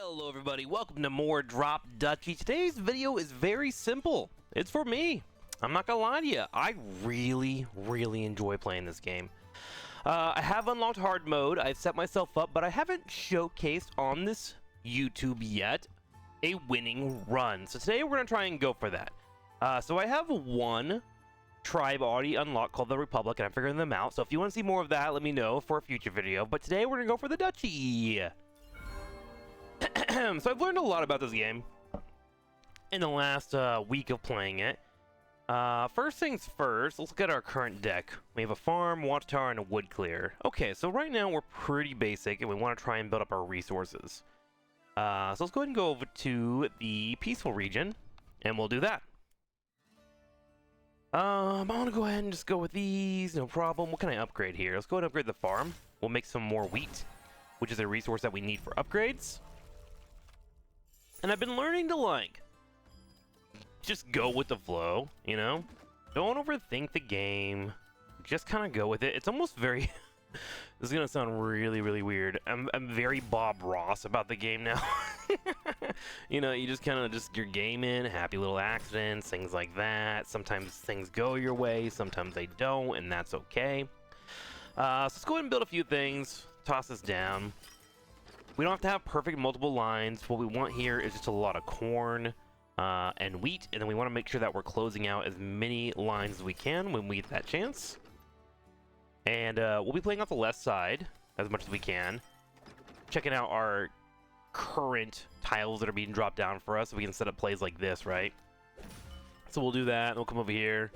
Hello everybody, welcome to more Drop Dutchy. Today's video is very simple. It's for me. I'm not gonna lie to you, I really enjoy playing this game. I have unlocked hard mode, I've set myself up, but I haven't showcased on this YouTube yet a winning run. So today we're gonna try and go for that. So I have one tribe already unlocked called the Republic, and I'm figuring them out. So if you want to see more of that, let me know for a future video. But today we're gonna go for the Dutchy. So I've learned a lot about this game in the last week of playing it. First things first, let's look at our current deck. We have a farm, watchtower, and a wood clear. Okay, so right now we're pretty basic, and we want to try and build up our resources. So let's go ahead and go over to the peaceful region, and we'll do that. I'm gonna go ahead and just go with these, no problem. What can I upgrade here? Let's go ahead and upgrade the farm. We'll make some more wheat, which is a resource that we need for upgrades. And I've been learning to, like, just go with the flow, you know? Don't overthink the game. Just kind of go with it. It's almost very... This is going to sound really weird. I'm very Bob Ross about the game now. You know, you just kind of you're gaming, happy little accidents, things like that. Sometimes things go your way, sometimes they don't, and that's okay. So let's go ahead and build a few things. Toss this down. We don't have to have perfect multiple lines. What we want here is just a lot of corn and wheat, and then we want to make sure that we're closing out as many lines as we can when we get that chance. And we'll be playing off the left side as much as we can, checking out our current tiles that are being dropped down for us so we can set up plays like this, right? So we'll do that, and we'll come over here.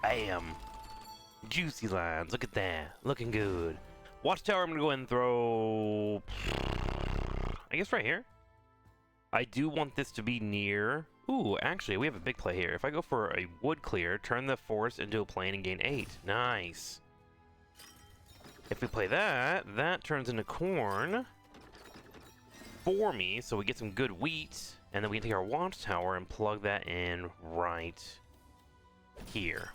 Bam! Juicy lines, look at that, looking good. Watchtower, I'm going to go ahead and throw... I guess right here. I do want this to be near... Ooh, actually, we have a big play here. If I go for a wood clear, turn the forest into a plain and gain 8. Nice. If we play that, that turns into corn for me, so we get some good wheat, and then we can take our watchtower and plug that in right here.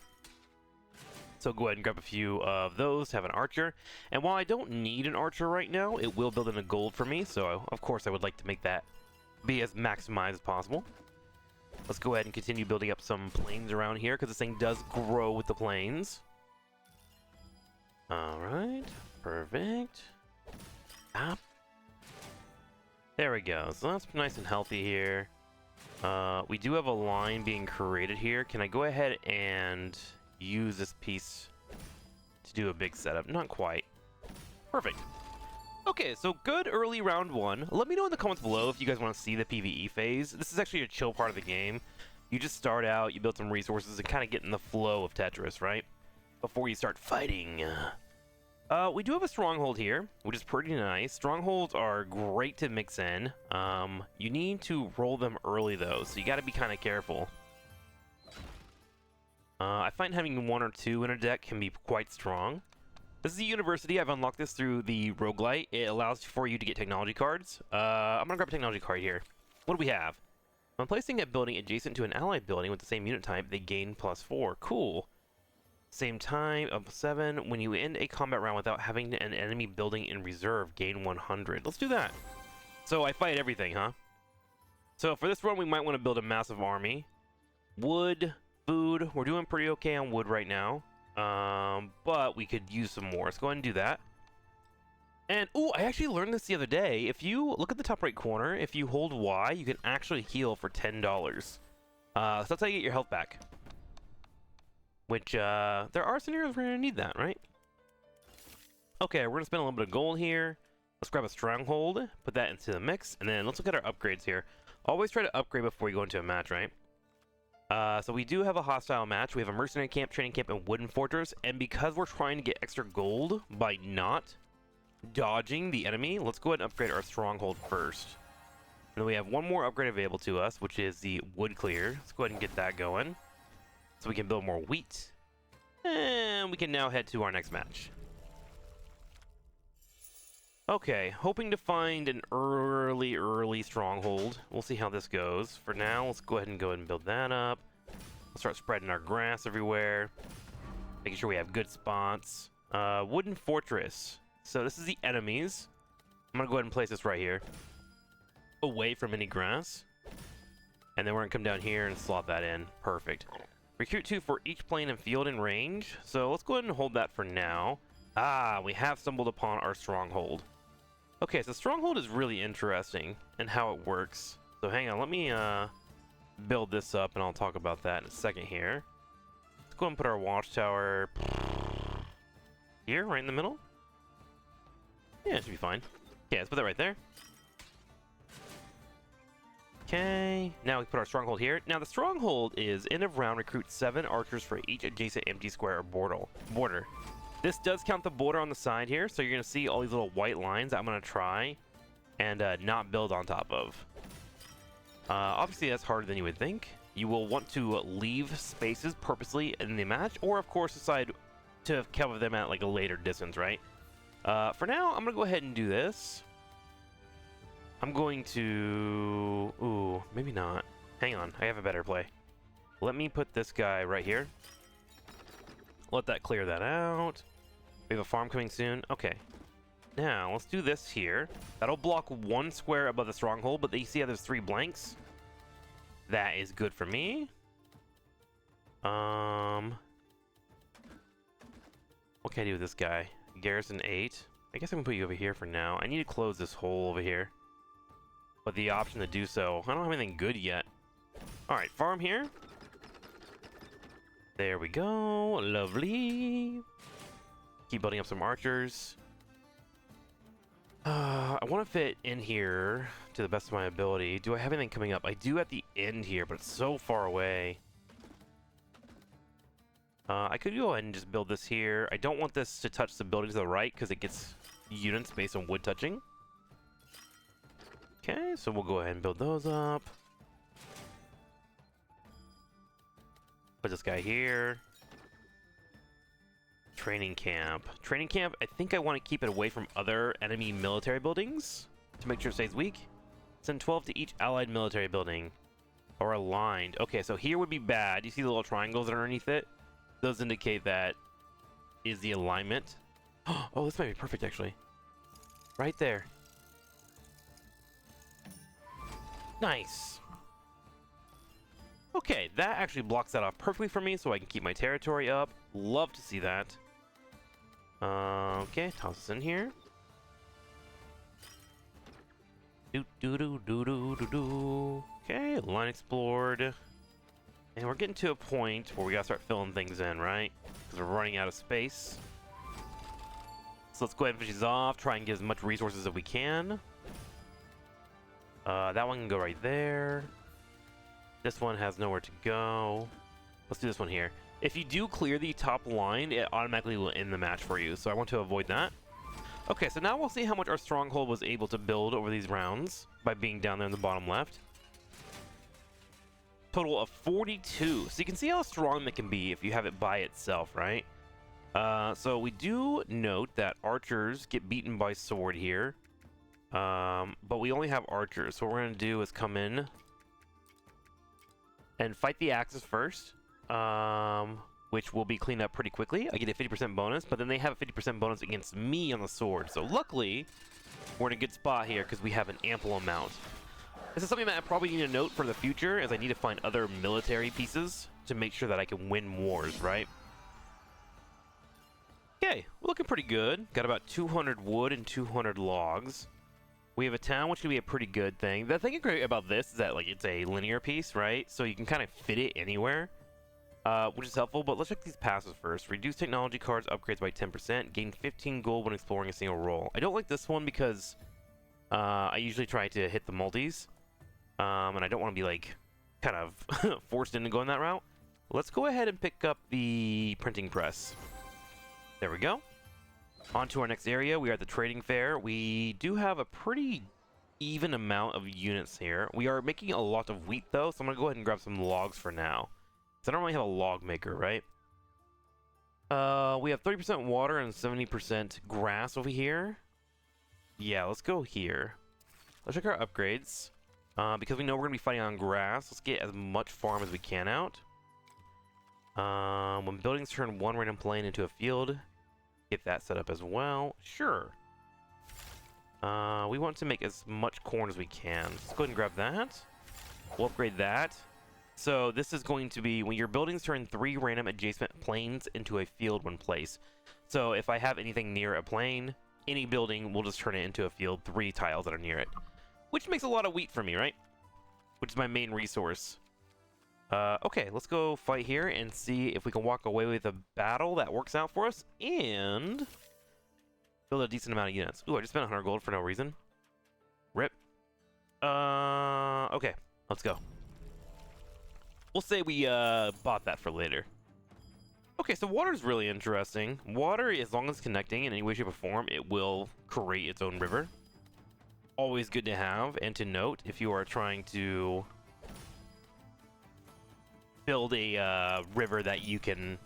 So go ahead and grab a few of those, have an archer. And while I don't need an archer right now, it will build in a gold for me. So, of course, I would like to make that be as maximized as possible. Let's go ahead and continue building up some plains around here, because this thing does grow with the plains. Alright, perfect. Ah. There we go. So that's nice and healthy here. We do have a line being created here. Can I go ahead and... use this piece to do a big setup? Not quite. Perfect. Okay, so good early round one. Let me know in the comments below if you guys want to see the PvE phase. This is actually a chill part of the game. You just start out, you build some resources, and kind of get in the flow of Tetris, right? Before you start fighting. We do have a stronghold here, which is pretty nice. Strongholds are great to mix in. You need to roll them early, though, so you got to be kind of careful. I find having one or two in a deck can be quite strong. This is a university. I've unlocked this through the roguelite. It allows for you to get technology cards. I'm going to grab a technology card here. What do we have? When placing a building adjacent to an allied building with the same unit type, they gain +4. Cool. Same time, up 7. When you end a combat round without having an enemy building in reserve, gain 100. Let's do that. So I fight everything, huh? So for this run, we might want to build a massive army. Wood... food, we're doing pretty okay on wood right now, but we could use some more. Let's go ahead and do that. And, ooh, I actually learned this the other day. If you look at the top right corner, if you hold Y, you can actually heal for $10. So that's how you get your health back. Which, there are scenarios where you're going to need that, right? Okay, we're going to spend a little bit of gold here. Let's grab a stronghold, put that into the mix, and then let's look at our upgrades here. Always try to upgrade before you go into a match, right? So we do have a hostile match. We have a mercenary camp, training camp, and wooden fortress. And because we're trying to get extra gold by not dodging the enemy, let's go ahead and upgrade our stronghold first. And then we have one more upgrade available to us, which is the wood clear. Let's go ahead and get that going, so we can build more wheat. And we can now head to our next match. Okay, hoping to find an early stronghold. We'll see how this goes. For now, let's go ahead and build that up. We'll start spreading our grass everywhere. Making sure we have good spots. Wooden fortress. So this is the enemies. I'm gonna go ahead and place this right here. away from any grass. And then we're going to come down here and slot that in. Perfect. Recruit 2 for each plane and field in range. So let's go ahead and hold that for now. Ah, we have stumbled upon our stronghold. Okay, so stronghold is really interesting in how it works. So hang on, let me build this up and I'll talk about that in a second here. Let's go ahead and put our watchtower here, right in the middle. Yeah, it should be fine. Okay, let's put that right there. Okay, now we put our stronghold here. Now the stronghold is end of round, recruit 7 archers for each adjacent empty square or border. This does count the border on the side here, so you're going to see all these little white lines that I'm going to try and not build on top of. Obviously that's harder than you would think. You will want to leave spaces purposely in the match, or of course decide to cover them at like a later distance, right? For now, I'm going to go ahead and do this. I'm going to... Ooh, maybe not. Hang on, I have a better play. Let me put this guy right here. Let that clear that out. We have a farm coming soon. Okay. Now, let's do this here. That'll block 1 square above the stronghold, but you see how there's 3 blanks? That is good for me. What can I do with this guy? Garrison 8. I guess I can put you over here for now. I need to close this hole over here. But the option to do so, I don't have anything good yet. Alright, farm here. There we go. Lovely. Keep building up some archers. I want to fit in here to the best of my ability. Do I have anything coming up? I do at the end here, but it's so far away. I could go ahead and just build this here. I don't want this to touch the building to the right because it gets units based on wood touching. Okay, so we'll go ahead and build those up. Put this guy here. Training camp. Training camp, I think I want to keep it away from other enemy military buildings to make sure it stays weak. Send 12 to each allied military building. Or aligned. Okay, so here would be bad. You see the little triangles underneath it? Those indicate that is the alignment. Oh, this might be perfect, actually. Right there. Nice. Okay, that actually blocks that off perfectly for me so I can keep my territory up. Love to see that. Okay, toss this in here. Okay, line explored. And we're getting to a point where we gotta start filling things in, right? Because we're running out of space. So let's go ahead and finish these off, try and get as much resources as we can. That one can go right there. This one has nowhere to go. Let's do this one here. If you do clear the top line, it automatically will end the match for you, so I want to avoid that. Okay, so now we'll see how much our stronghold was able to build over these rounds by being down there in the bottom left. Total of 42. So you can see how strong that can be if you have it by itself, right? So we do note that archers get beaten by sword here. But we only have archers, so what we're going to do is come in and fight the axes first, which will be cleaned up pretty quickly. I get a 50% bonus, but then they have a 50% bonus against me on the sword. So luckily, we're in a good spot here because we have an ample amount. This is something that I probably need to note for the future, as I need to find other military pieces to make sure that I can win wars, right? Okay, we're looking pretty good. Got about 200 wood and 200 logs. We have a town, which can be a pretty good thing. The thing great about this is that like it's a linear piece, right? So you can kind of fit it anywhere, which is helpful. But let's check these passes first. Reduce technology cards upgrades by 10%. Gain 15 gold when exploring a single roll. I don't like this one because I usually try to hit the multis, and I don't want to be like kind of forced into going that route. Let's go ahead and pick up the printing press. There we go. On to our next area. We are at the trading fair. We do have a pretty even amount of units here. We are making a lot of wheat, though, so I'm going to go ahead and grab some logs for now. So I don't really have a log maker, right? We have 30% water and 70% grass over here. Yeah, let's go here. Let's check our upgrades. Because we know we're going to be fighting on grass, let's get as much farm as we can out. When buildings turn one random plane into a field, get that set up as well. Sure. We want to make as much corn as we can. Let's go ahead and grab that. We'll upgrade that. So this is going to be when your buildings turn 3 random adjacent planes into a field when placed. So if I have anything near a plane, any building will just turn it into a field, 3 tiles that are near it. Which makes a lot of wheat for me, right? Which is my main resource. Okay, let's go fight here and see if we can walk away with a battle that works out for us and build a decent amount of units. Ooh, I just spent 100 gold for no reason. Rip. Okay, let's go. We'll say we bought that for later. Okay, so water is really interesting. Water, as long as it's connecting in any way, shape, or form, it will create its own river. Always good to have and to note if you are trying to build a river that you can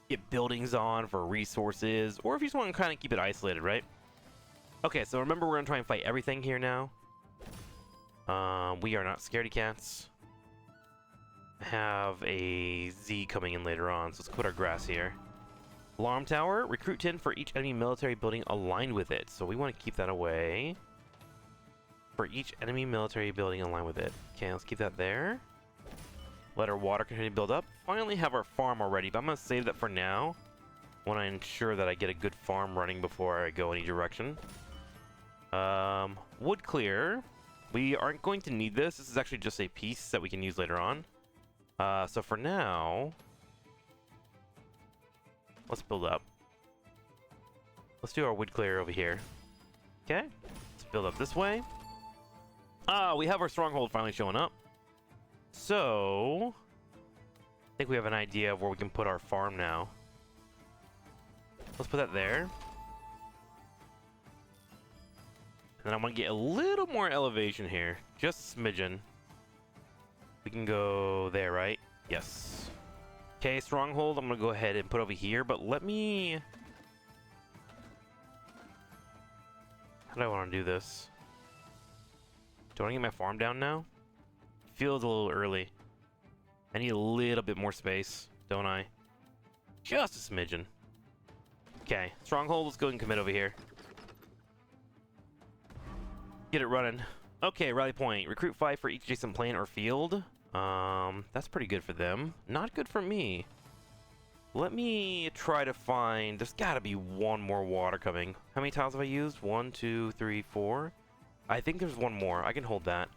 get buildings on for resources, or if you just want to kind of keep it isolated, right? Okay, so remember, we're going to try and fight everything here now. We are not scaredy cats. Have a Z coming in later on, so let's put our grass here. Alarm tower, recruit 10 for each enemy military building aligned with it, so we want to keep that away. For each enemy military building aligned with it. Okay, let's keep that there. Let our water continue to build up. Finally have our farm already, but I'm going to save that for now. I want to ensure that I get a good farm running before I go any direction. Wood clear. We aren't going to need this. This is actually just a piece that we can use later on. So for now, let's build up. Let's do our wood clear over here. Okay, let's build up this way. We have our stronghold finally showing up. So, I think we have an idea of where we can put our farm now. Let's put that there. And then I want to get a little more elevation here. Just a smidgen. We can go there, right? Yes. Okay, stronghold, I'm going to go ahead and put over here, but let me... How do I want to do this? Do I want to get my farm down now? Feels a little early. I need a little bit more space, don't I? Just a smidgen. Okay, stronghold, let's go and commit over here. Get it running. Okay, rally point. Recruit 5 for each adjacent plane or field. That's pretty good for them. Not good for me. Let me try to find... There's gotta be one more water coming. How many tiles have I used? 1, 2, 3, 4. I think there's one more. I can hold that.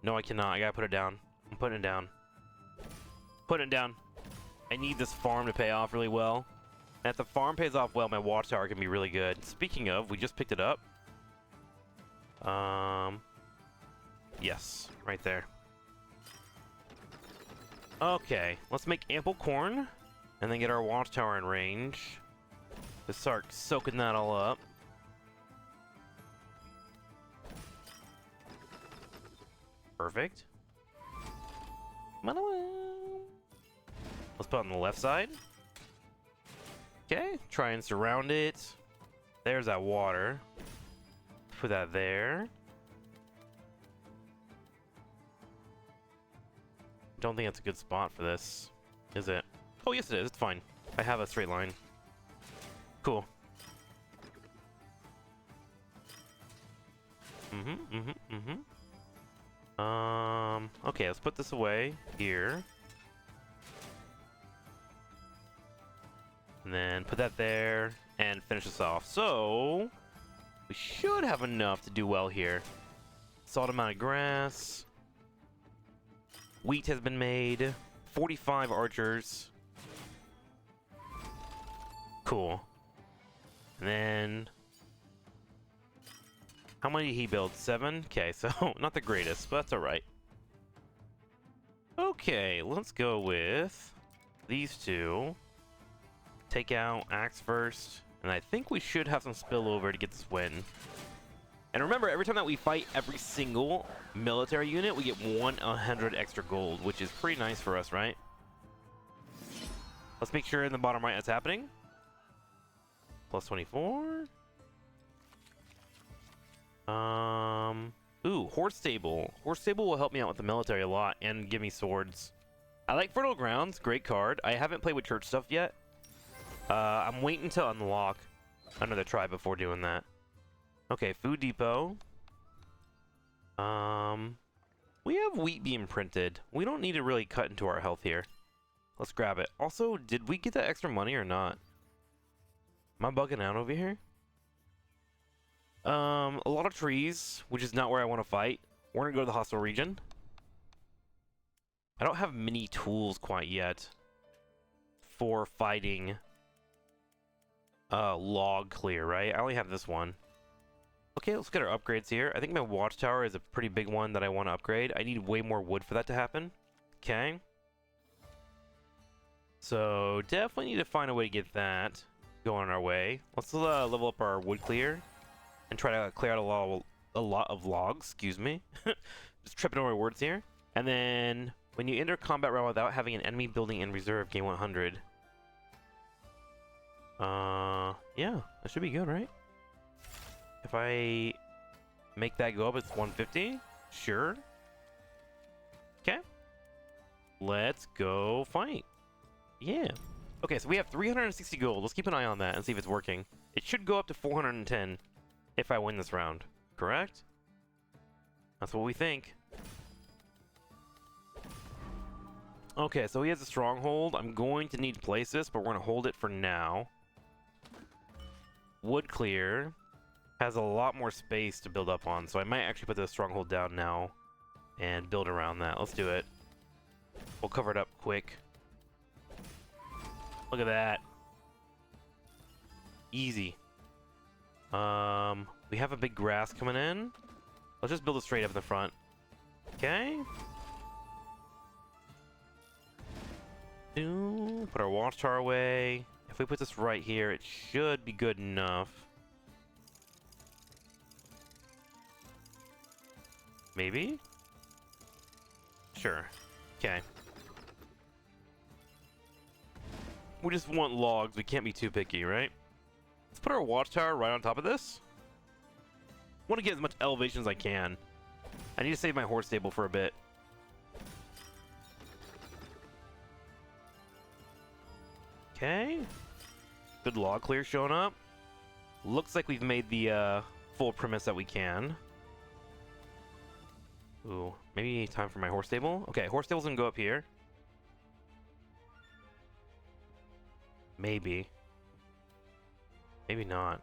No, I cannot. I gotta put it down. I'm putting it down. Putting it down. I need this farm to pay off really well. And if the farm pays off well, my watchtower can be really good. Speaking of, we just picked it up. Yes, right there. Okay, let's make ample corn, and then get our watchtower in range. Just start soaking that all up. Perfect. Let's put it on the left side. Okay, try and surround it. There's that water. Put that there. Don't think that's a good spot for this, is it? Oh, yes it is. It's fine. I have a straight line. Cool. Okay, let's put this away here. And then put that there and finish this off. So, we should have enough to do well here. Solid amount of grass. Wheat has been made. 45 archers. Cool. And then... How many did he build? 7? Okay, so not the greatest, but that's alright. Okay, let's go with these two. Take out axe first. And I think we should have some spillover to get this win. And remember, every time that we fight every single military unit, we get 100 extra gold, which is pretty nice for us, right? Let's make sure in the bottom right that's happening. Plus 24. Ooh, horse stable. Horse stable will help me out with the military a lot and give me swords. I like fertile grounds, great card. I haven't played with church stuff yet. I'm waiting to unlock another tribe before doing that. Okay, food depot. We have wheat being printed. We don't need to really cut into our health here. Let's grab it. Also, did we get that extra money or not? Am I bugging out over here? A lot of trees, which is not where I want to fight. We're gonna go to the hostile region. I don't have many tools quite yet for fighting log clear, right? I only have this one. Okay, let's get our upgrades here. I think my watchtower is a pretty big one that I want to upgrade. I need way more wood for that to happen. Okay. So definitely need to find a way to get that going our way. Let's level up our wood clear and try to clear out a lot of logs. Excuse me. Just tripping over my words here. And then when you enter combat round without having an enemy building in reserve, gain 100. Yeah, that should be good, right? If I make that go up, it's 150. Sure. Okay. Let's go fight. Yeah. Okay, so we have 360 gold. Let's keep an eye on that and see if it's working. It should go up to 410 if I win this round. Correct? That's what we think. Okay, so he has a stronghold. I'm going to need to place this, but we're going to hold it for now. Wood clear has a lot more space to build up on, so I might actually put the stronghold down now and build around that. Let's do it. We'll cover it up quick. Look at that. Easy. We have a big grass coming in. Let's just build it straight up in the front. Okay. Put our watchtower away. If we put this right here, it should be good enough. Maybe? Sure. Okay. We just want logs. We can't be too picky, right? Let's put our watchtower right on top of this. Want to get as much elevation as I can. I need to save my horse stable for a bit. Okay. Good log clear showing up. Looks like we've made the full premise that we can. Ooh, maybe time for my horse stable. Okay, horse stable's gonna go up here. Maybe. Maybe not.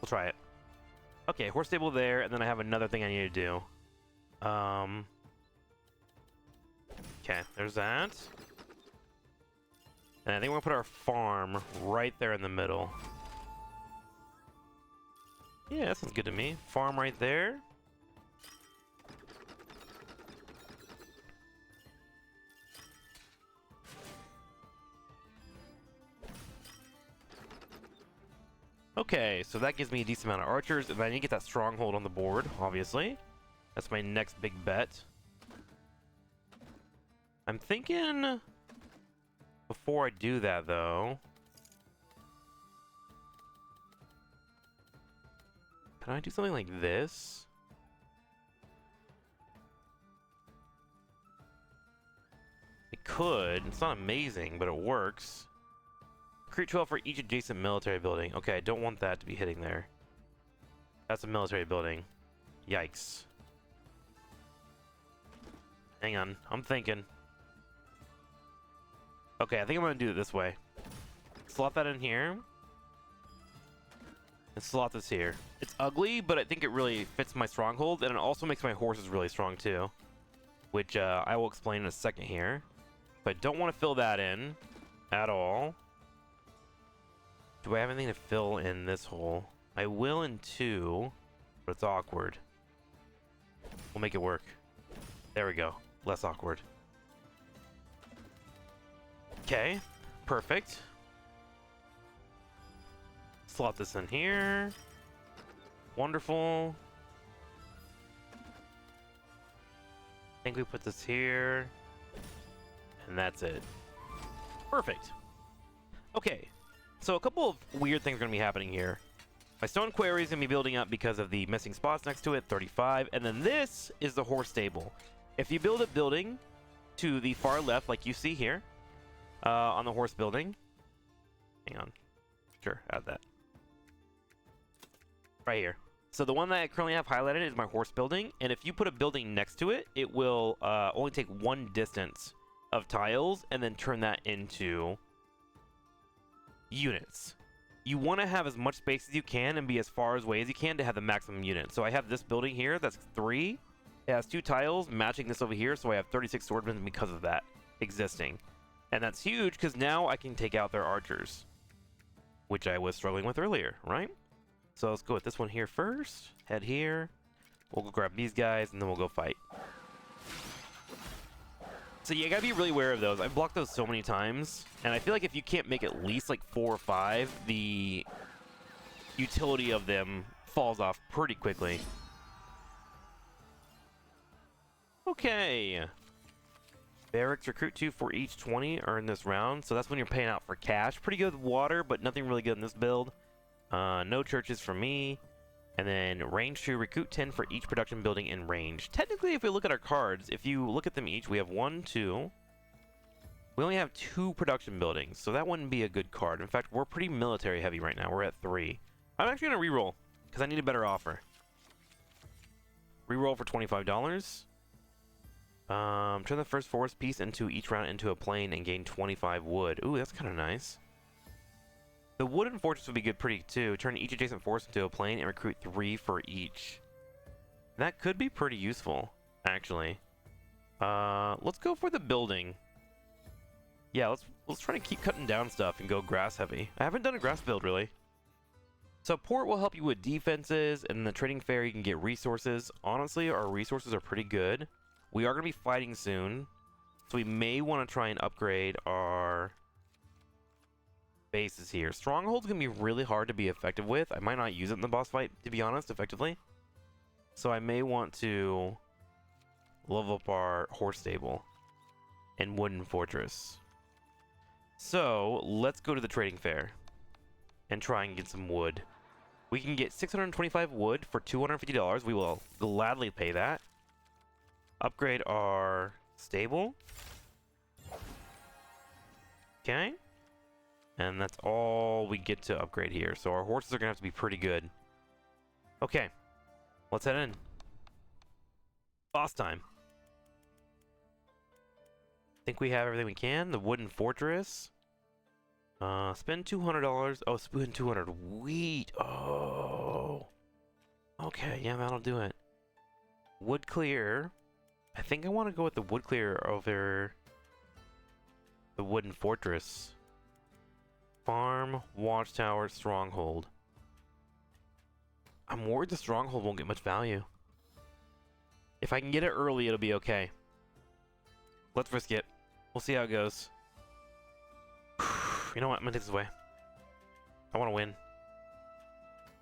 We'll try it. Okay, horse stable there, and then I have another thing I need to do. Okay, there's that. And I think we're gonna put our farm right there in the middle. Yeah, that sounds good to me. Farm right there. Okay, so that gives me a decent amount of archers, and I need to get that stronghold on the board, obviously. That's my next big bet. I'm thinking... Before I do that, though... Can I do something like this? I could. It's not amazing, but it works. Create 12 for each adjacent military building. Okay, I don't want that to be hitting there. That's a military building. Yikes. Hang on, I'm thinking. Okay, I think I'm gonna do it this way. Slot that in here. And slot this here. It's ugly, but I think it really fits my stronghold, and it also makes my horses really strong too. Which I will explain in a second here. But I don't want to fill that in at all. Do I have anything to fill in this hole? I will in 2, but it's awkward. We'll make it work. There we go. Less awkward. Okay, perfect. Slot this in here. Wonderful. I think we put this here. And that's it. Perfect. Okay. So a couple of weird things are going to be happening here. My stone quarry is going to be building up because of the missing spots next to it, 35. And then this is the horse stable. If you build a building to the far left, like you see here, on the horse building, Hang on. Sure, add that. Right here. So the one that I currently have highlighted is my horse building, and if you put a building next to it, it will only take one distance of tiles and then turn that into units. You want to have as much space as you can and be as far away as you can to have the maximum unit. So I have this building here that's 3. It has 2 tiles matching this over here, so I have 36 swordmen because of that existing. And that's huge because now I can take out their archers, which I was struggling with earlier, right? So let's go with this one here first. Head here. We'll go grab these guys, and then we'll go fight. So you gotta be really aware of those. I've blocked those so many times, and I feel like if you can't make at least like 4 or 5, the utility of them falls off pretty quickly. Okay. Barracks recruit 2 for each 20 are in this round, so that's when you're paying out for cash. Pretty good with water, but nothing really good in this build. No churches for me. And then range 2, recruit 10 for each production building in range. Technically, if we look at our cards, if you look at them each, we have 1, 2. We only have 2 production buildings, so that wouldn't be a good card. In fact, we're pretty military heavy right now. We're at 3. I'm actually going to reroll, because I need a better offer. Reroll for $25. Turn the first forest piece into each round into a plane and gain 25 wood. Ooh, that's kind of nice. The wooden fortress would be good pretty too. Turn each adjacent forest into a plane and recruit 3 for each. That could be pretty useful, actually. Let's go for the building. Yeah, let's try to keep cutting down stuff and go grass heavy. I haven't done a grass build really. So port will help you with defenses, and in the trading fair you can get resources. Honestly, our resources are pretty good. We are going to be fighting soon, so we may want to try and upgrade our bases here. Stronghold's gonna be really hard to be effective with. I might not use it in the boss fight, to be honest, effectively. So I may want to level up our horse stable and wooden fortress. So let's go to the trading fair and try and get some wood. We can get 625 wood for $250. We will gladly pay that. Upgrade our stable. Okay. And that's all we get to upgrade here. So our horses are going to have to be pretty good. Okay. Let's head in. Boss time. Think we have everything we can. The wooden fortress. Spend $200. Oh, spend 200 wheat. Oh. Okay, yeah, that'll do it. Wood clear. I think I want to go with the wood clear over the wooden fortress. Farm, watchtower, stronghold. I'm worried the stronghold won't get much value. If I can get it early, it'll be okay. Let's risk it. We'll see how it goes. You know what? I'm gonna take this away. I want to win.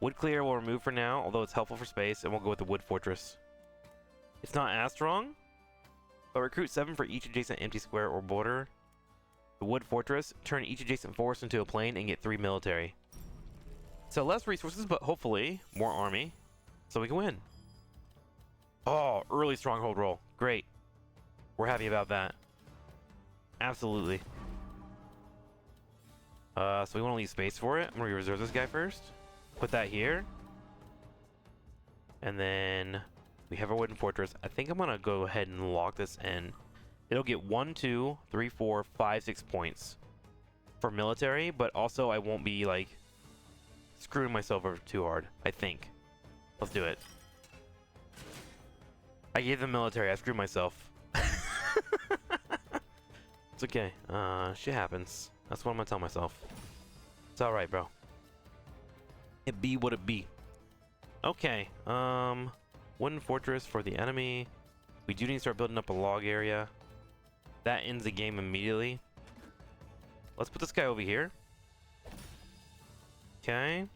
Wood clear will remove for now, although it's helpful for space, and we'll go with the wood fortress. It's not as strong, but recruit 7 for each adjacent empty square or border. The wood fortress, turn each adjacent forest into a plane and get 3 military. So less resources, but hopefully more army, so we can win. Oh, early stronghold roll. Great. We're happy about that. Absolutely. So we want to leave space for it. I'm going to reserve this guy first. Put that here. And then we have our wooden fortress. I think I'm going to go ahead and lock this in. It'll get 1, 2, 3, 4, 5, 6 points for military, but also I won't be like screwing myself over too hard, I think. Let's do it. I gave them military, I screwed myself. It's okay. Shit happens. That's what I'm gonna tell myself. It's alright, bro. It be what it be. Okay. Wooden fortress for the enemy. We do need to start building up a log area. That ends the game immediately. Let's put this guy over here. Okay.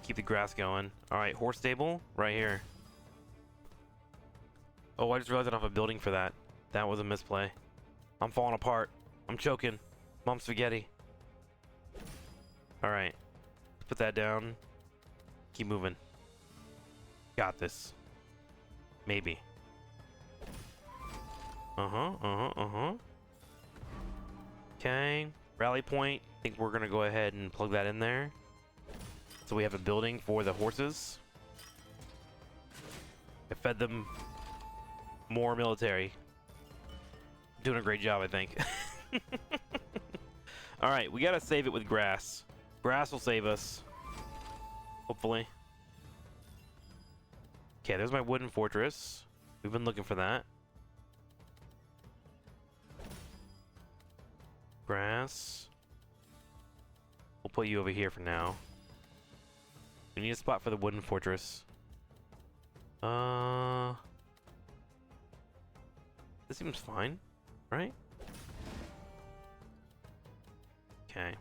Keep the grass going. Alright, horse stable, right here. Oh, I just realized I don't have a building for that. That was a misplay. I'm falling apart. I'm choking. Mom spaghetti. Alright. Put that down. Keep moving. Got this. Maybe. Okay, rally point. I think we're gonna go ahead and plug that in there. So we have a building for the horses. I fed them more military. Doing a great job, I think. Alright, we gotta save it with grass. Grass will save us. Hopefully. Okay, there's my wooden fortress. We've been looking for that. Grass. We'll put you over here for now. We need a spot for the wooden fortress. This seems fine, right? Okay.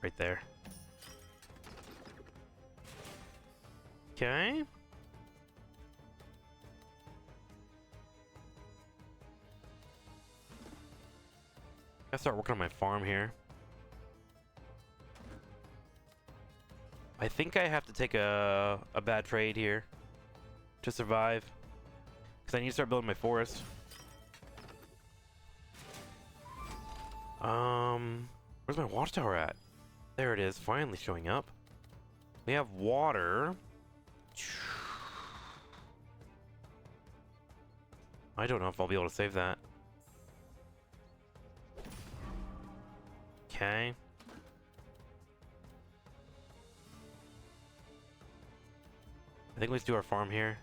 Right there. Okay. Gotta start working on my farm here. I think I have to take a bad trade here to survive. Because I need to start building my forest. Where's my watchtower at? There it is, finally showing up. We have water. I don't know if I'll be able to save that. Okay. I think let's do our farm here.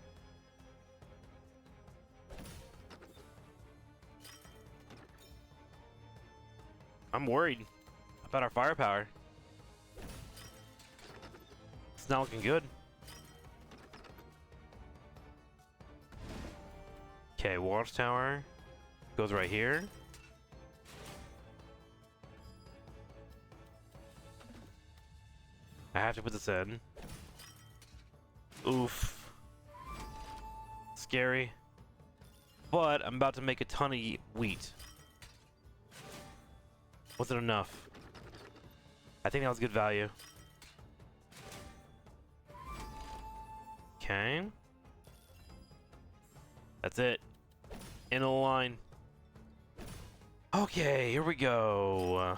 I'm worried about our firepower. It's not looking good. Okay, watchtower goes right here. I have to put this in. Oof. Scary. But I'm about to make a ton of wheat. Was it enough? I think that was good value. Okay. That's it. End of the line. Okay, here we go.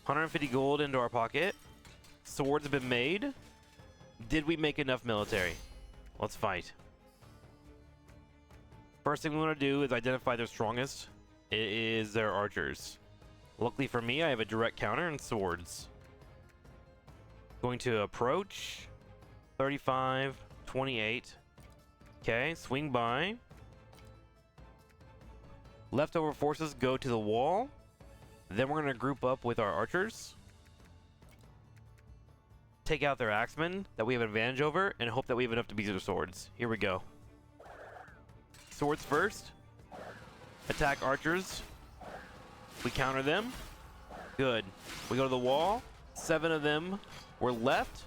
150 gold into our pocket. Swords have been made. Did we make enough military? Let's fight. First thing we want to do is identify their strongest. It is their archers. Luckily for me, I have a direct counter and swords. Going to approach. 35, 28. Okay, swing by. Leftover forces go to the wall. Then we're going to group up with our archers. Take out their axemen that we have an advantage over and hope that we have enough to beat their swords. Here we go. Swords first. Attack archers. We counter them. Good. We go to the wall. 7 of them were left.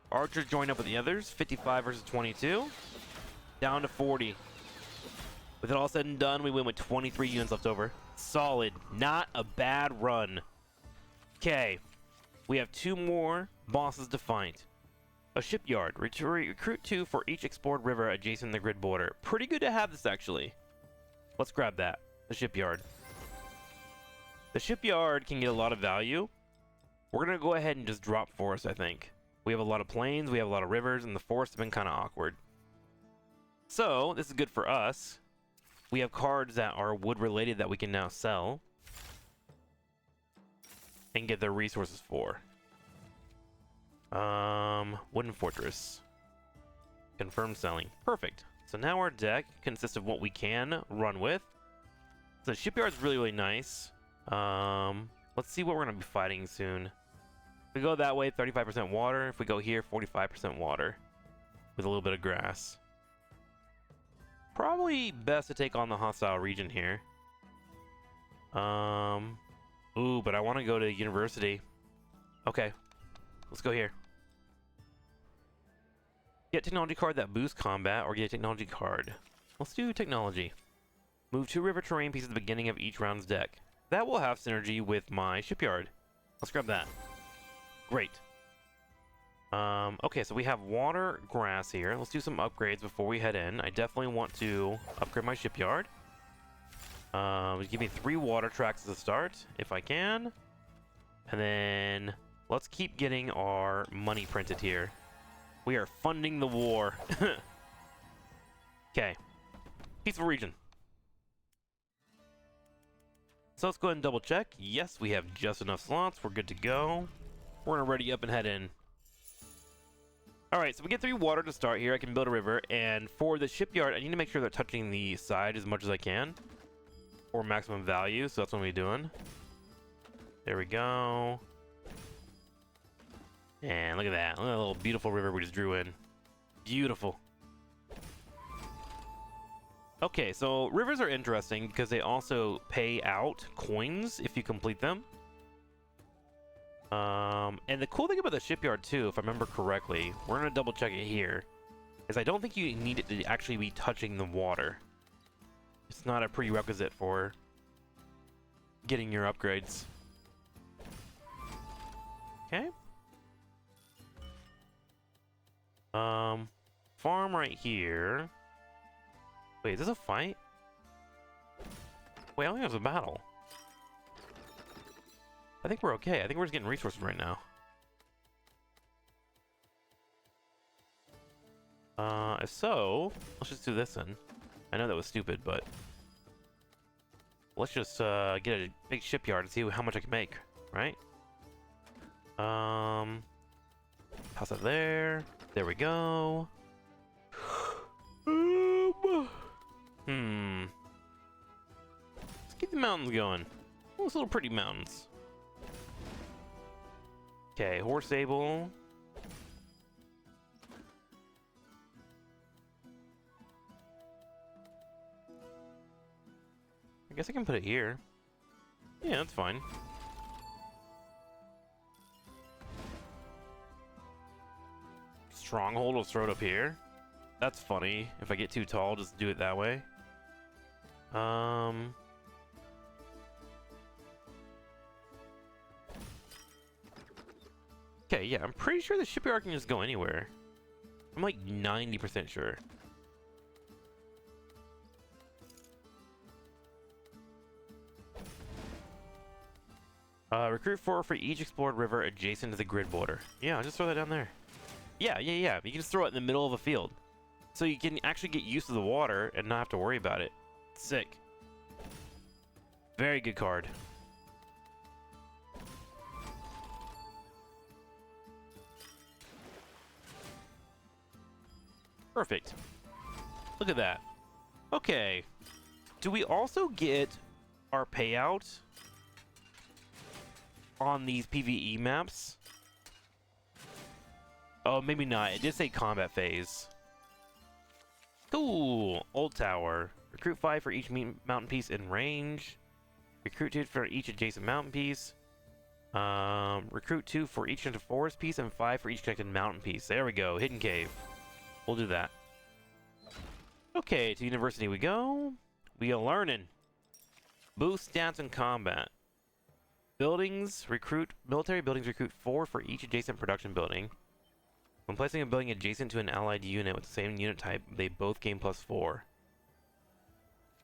Archers join up with the others. 55 versus 22. Down to 40. With it all said and done, we win with 23 units left over. Solid. Not a bad run. Okay. We have 2 more bosses to fight. A shipyard. Recruit 2 for each explored river adjacent to the grid border. Pretty good to have this, actually. Let's grab that. The shipyard. The shipyard can get a lot of value. We're going to go ahead and just drop forests, I think. We have a lot of plains, we have a lot of rivers, and the forests have been kind of awkward. So, this is good for us. We have cards that are wood-related that we can now sell. And get their resources for. Wooden fortress. Confirm selling. Perfect. So now our deck consists of what we can run with. So the shipyard's really, really nice. Let's see what we're going to be fighting soon. If we go that way, 35% water. If we go here, 45% water. With a little bit of grass. Probably best to take on the hostile region here. Ooh, but I want to go to university. Okay. Let's go here. Get technology card that boosts combat, or get a technology card. Let's do technology. Move 2 river terrain pieces at the beginning of each round's deck. That will have synergy with my shipyard. Let's grab that. Great. Okay, so we have water, grass here. Let's do some upgrades before we head in. I definitely want to upgrade my shipyard. Give me 3 water tracks as a start, if I can. And then let's keep getting our money printed here. We are funding the war. Okay. Peaceful region. So let's go ahead and double check. Yes, we have just enough slots. We're good to go. We're gonna ready up and head in. Alright, so we get 3 water to start here. I can build a river. And for the shipyard, I need to make sure they're touching the side as much as I can for maximum value. So that's what we're doing. There we go. And look at that. Look at that little beautiful river we just drew in. Beautiful. Okay, so rivers are interesting because they also pay out coins if you complete them. And the cool thing about the shipyard too, if I remember correctly, we're gonna double check it here, is I don't think you need it to actually be touching the water. It's not a prerequisite for getting your upgrades. Okay. Farm right here. Wait, is this a fight? Wait, I don't think it was a battle. I think we're okay. I think we're just getting resources right now. If so, let's just do this then. I know that was stupid, but let's just get a big shipyard and see how much I can make, right? Toss that there. There we go. Let's keep the mountains going. Those little pretty mountains. Okay, horse stable. I guess I can put it here. Yeah, that's fine. Stronghold, will throw it up here. That's funny. If I get too tall, just do it that way. Okay, yeah, I'm pretty sure the shipyard can just go anywhere. I'm like 90% sure. Recruit 4 for each explored river adjacent to the grid border. Yeah, I'll just throw that down there. Yeah. You can just throw it in the middle of a field. So you can actually get used to the water and not have to worry about it. Sick. Very good card. Perfect. Look at that. Okay. Do we also get our payout on these PvE maps? Oh, maybe not. It did say combat phase. Cool. Old Tower. Recruit 5 for each mountain piece in range. Recruit 2 for each adjacent mountain piece. Recruit 2 for each connected forest piece and 5 for each connected mountain piece. There we go. Hidden cave. We'll do that. Okay, to university we go. We are learning. Boost stats in combat. Buildings, military buildings recruit 4 for each adjacent production building. When placing a building adjacent to an allied unit with the same unit type, they both gain +4.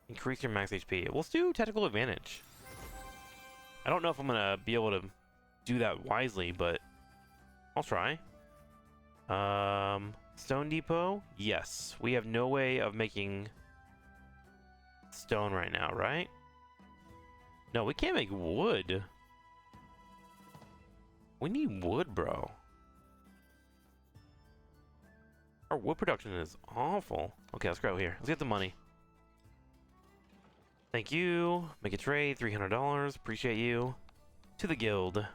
Increase your max HP. Let's do tactical advantage. I don't know if I'm gonna be able to do that wisely, but I'll try. Stone depot? Yes. We have no way of making stone right now, right? No, we can't make wood. We need wood, bro. Our wood production is awful. Okay, let's go here. Let's get the money. Thank you. Make a trade. $300. Appreciate you. To the guild.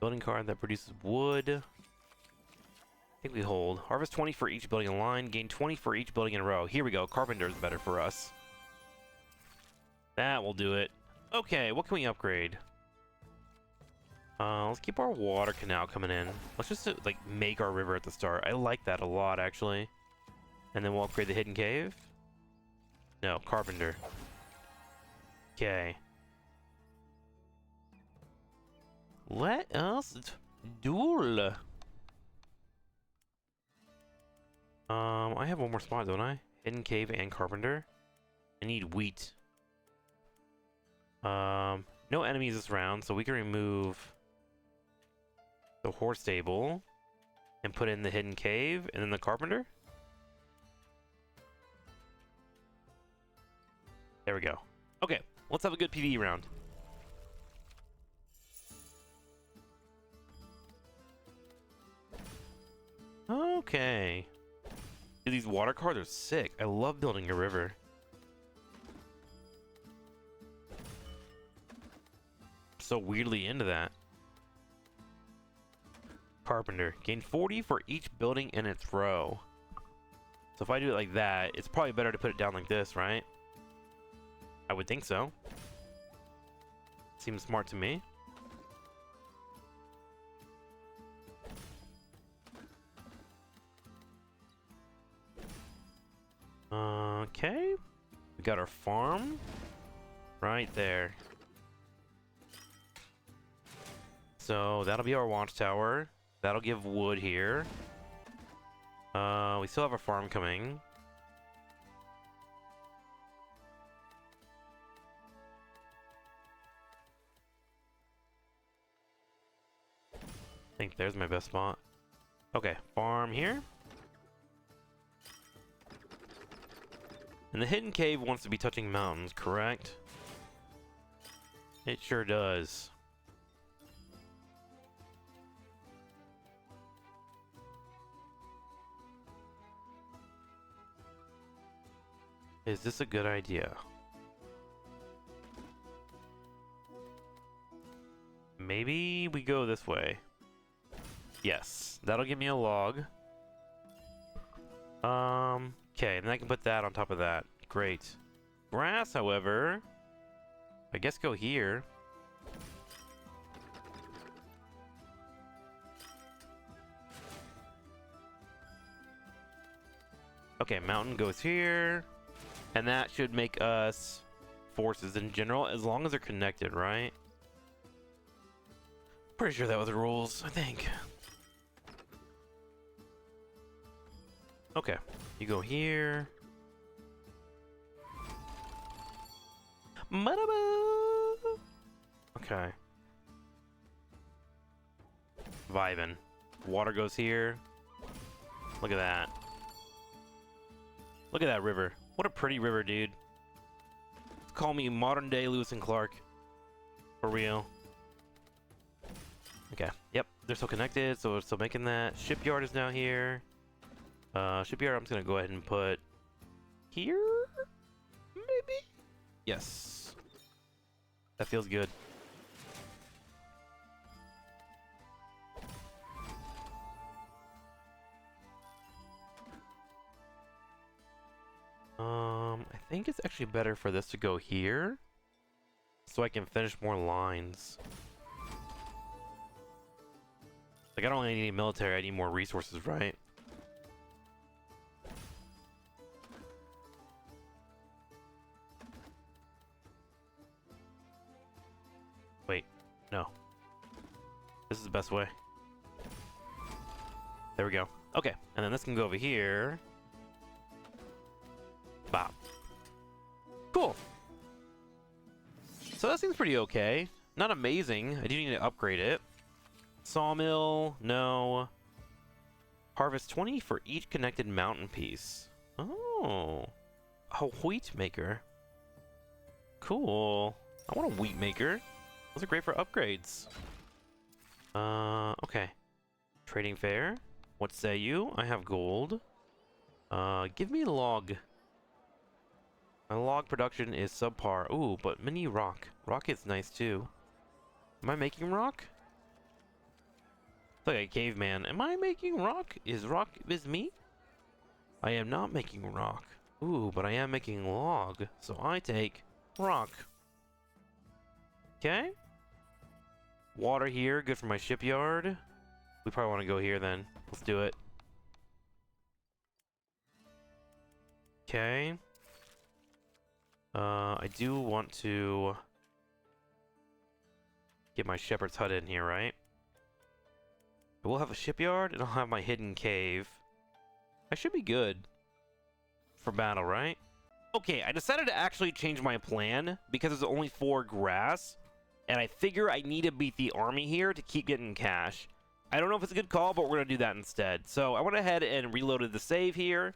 Building card that produces wood. I think we hold. Harvest 20 for each building in line. Gain 20 for each building in a row. Here we go. Carpenter is better for us. That will do it. Okay, what can we upgrade? Let's keep our water canal coming in. Let's just like make our river at the start. I like that a lot, actually. And then we'll upgrade the hidden cave. No, carpenter. Okay. Let us Duel. I have one more spot, don't I? Hidden cave and carpenter. I need wheat. No enemies this round, so we can remove the horse stable and put in the hidden cave and then the carpenter. There we go. Okay, let's have a good PvE round. Okay. Dude, these water cards are sick. I love building a river. So weirdly into that. Carpenter. Gain 40 for each building in its row. So if I do it like that, it's probably better to put it down like this, right? I would think so. Seems smart to me. Okay. We got our farm right there. So that'll be our watchtower. That'll give wood here. We still have a farm coming. I think there's my best spot. Okay, farm here. And the hidden cave wants to be touching mountains, correct? It sure does. Is this a good idea? Maybe we go this way. Yes, that'll give me a log. Okay, and then I can put that on top of that. Great. Grass, however, I guess go here. Okay, mountain goes here. And that should make us forces in general, as long as they're connected, right? Pretty sure that was the rules, I think. Okay, you go here. Okay. Vibin'. Water goes here. Look at that. Look at that river. What a pretty river, dude. Call me modern day Lewis and Clark. For real. Okay. Yep. They're still connected, so we're still making that. Shipyard is now here. Shipyard I'm just gonna go ahead and put here? Maybe? Yes. That feels good. I think it's actually better for this to go here, so I can finish more lines. Like, I don't really need military, I need more resources, right? Wait, no. This is the best way. There we go. Okay, and then this can go over here. Bop. Cool. So that seems pretty okay. Not amazing. I do need to upgrade it. Sawmill, no. Harvest 20 for each connected mountain piece. Oh. A wheat maker. Cool. I want a wheat maker. Those are great for upgrades. Okay. Trading fair. What say you? I have gold. Give me a log. My log production is subpar. Ooh, but mini rock. Rock is nice too. Am I making rock? It's like a caveman. Am I making rock? Is rock is me? I am not making rock. Ooh, but I am making log. So I take rock. Okay. Water here, good for my shipyard. We probably want to go here then. Let's do it. Okay. I do want to get my shepherd's hut in here, right? I will have a shipyard, and I'll have my hidden cave. I should be good for battle, right? Okay, I decided to actually change my plan because there's only 4 grass, and I figure I need to beat the army here to keep getting cash. I don't know if it's a good call, but we're going to do that instead. So I went ahead and reloaded the save here,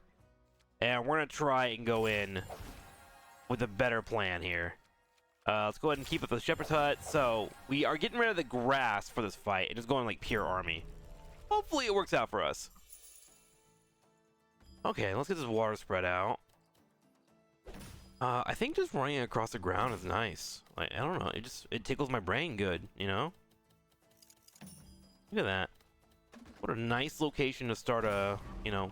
and we're going to try and go in with a better plan here. Let's go ahead and keep up the shepherd's hut. So we are getting rid of the grass for this fight and just going like pure army. Hopefully it works out for us. Okay, let's get this water spread out. I think just running across the ground is nice. Like, I don't know, it tickles my brain good, you know? Look at that. What a nice location to start a, you know,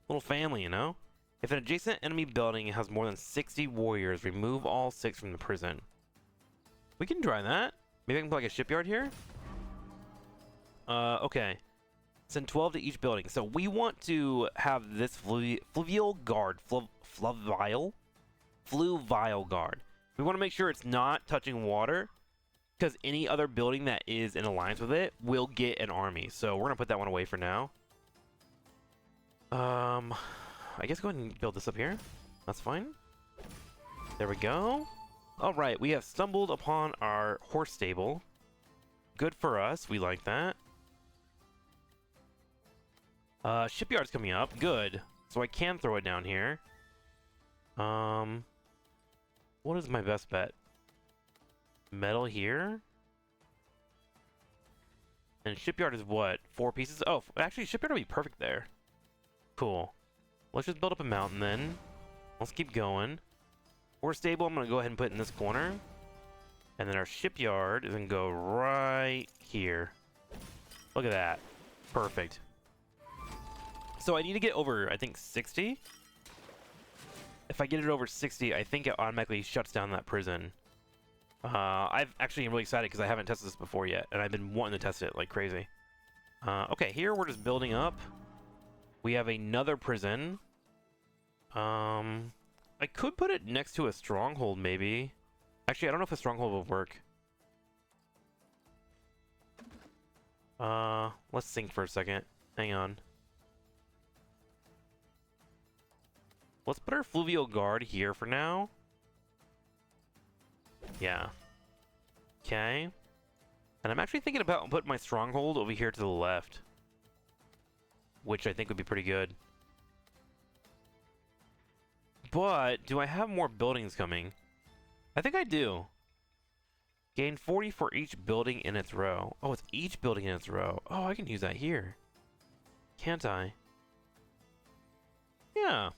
little family, you know? If an adjacent enemy building has more than 60 warriors, remove all 6 from the prison. We can try that. Maybe I can put like a shipyard here? Okay. Send 12 to each building. So we want to have this fluvial guard. Fluvial guard. We want to make sure it's not touching water, because any other building that is in alliance with it will get an army. So we're going to put that one away for now. I guess go ahead and build this up here. That's fine. There we go. All right, we have stumbled upon our horse stable. Good for us. We like that. Shipyard's coming up. Good. So I can throw it down here. What is my best bet? Metal here. And shipyard is what? 4 pieces? Oh, actually, shipyard will be perfect there. Cool. Let's just build up a mountain then. Let's keep going. Horse stable, I'm going to go ahead and put in this corner. And then our shipyard is going to go right here. Look at that. Perfect. So I need to get over, I think, 60. If I get it over 60, I think it automatically shuts down that prison. I've actually am really excited because I haven't tested this before yet, and I've been wanting to test it like crazy. Okay, here we're just building up. We have another prison. I could put it next to a stronghold, maybe. Actually, I don't know if a stronghold will work. Let's think for a second. Hang on. Let's put our fluvial guard here for now. Yeah. Okay. And I'm actually thinking about putting my stronghold over here to the left, which I think would be pretty good. But do I have more buildings coming? I think I do. Gain 40 for each building in its row. Oh, it's each building in its row. Oh, I can use that here. Can't I? Yeah.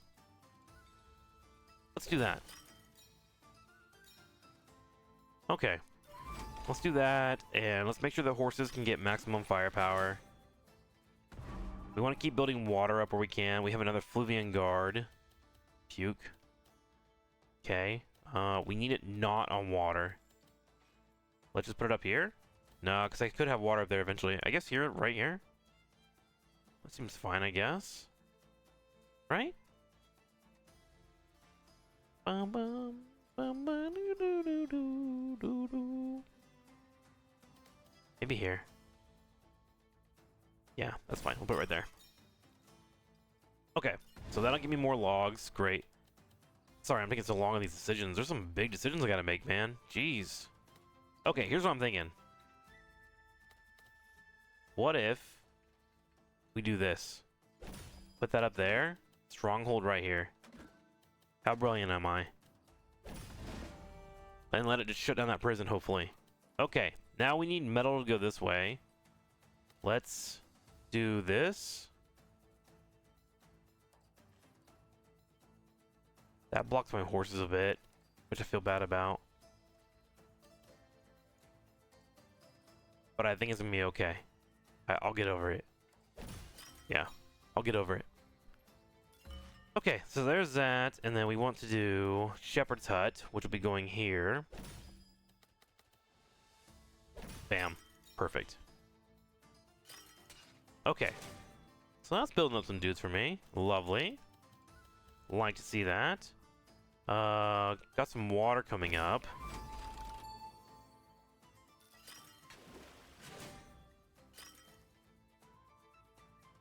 Let's do that. Okay. Let's do that, and let's make sure the horses can get maximum firepower. We want to keep building water up where we can. We have another Fluvian guard. Puke. Okay. We need it not on water. Let's just put it up here. No, because I could have water up there eventually. I guess here, right here. That seems fine, I guess. Right? Bum, bum, bum, bum, doo, doo, doo, doo, doo, doo. Maybe here. Yeah, that's fine. We'll put it right there. Okay, so that'll give me more logs. Great. Sorry, I'm taking so long on these decisions. There's some big decisions I gotta make, man. Jeez. Okay, here's what I'm thinking. What if we do this? Put that up there. Stronghold right here. How brilliant am I? And let it just shut down that prison, hopefully. Okay, now we need metal to go this way. Let's do this. That blocks my horses a bit, which I feel bad about. But I think it's gonna be okay. I'll get over it. Yeah, I'll get over it. Okay, so there's that, and then we want to do Shepherd's Hut, which will be going here. Bam. Perfect. Okay. So that's building up some dudes for me. Lovely. Like to see that. Got some water coming up.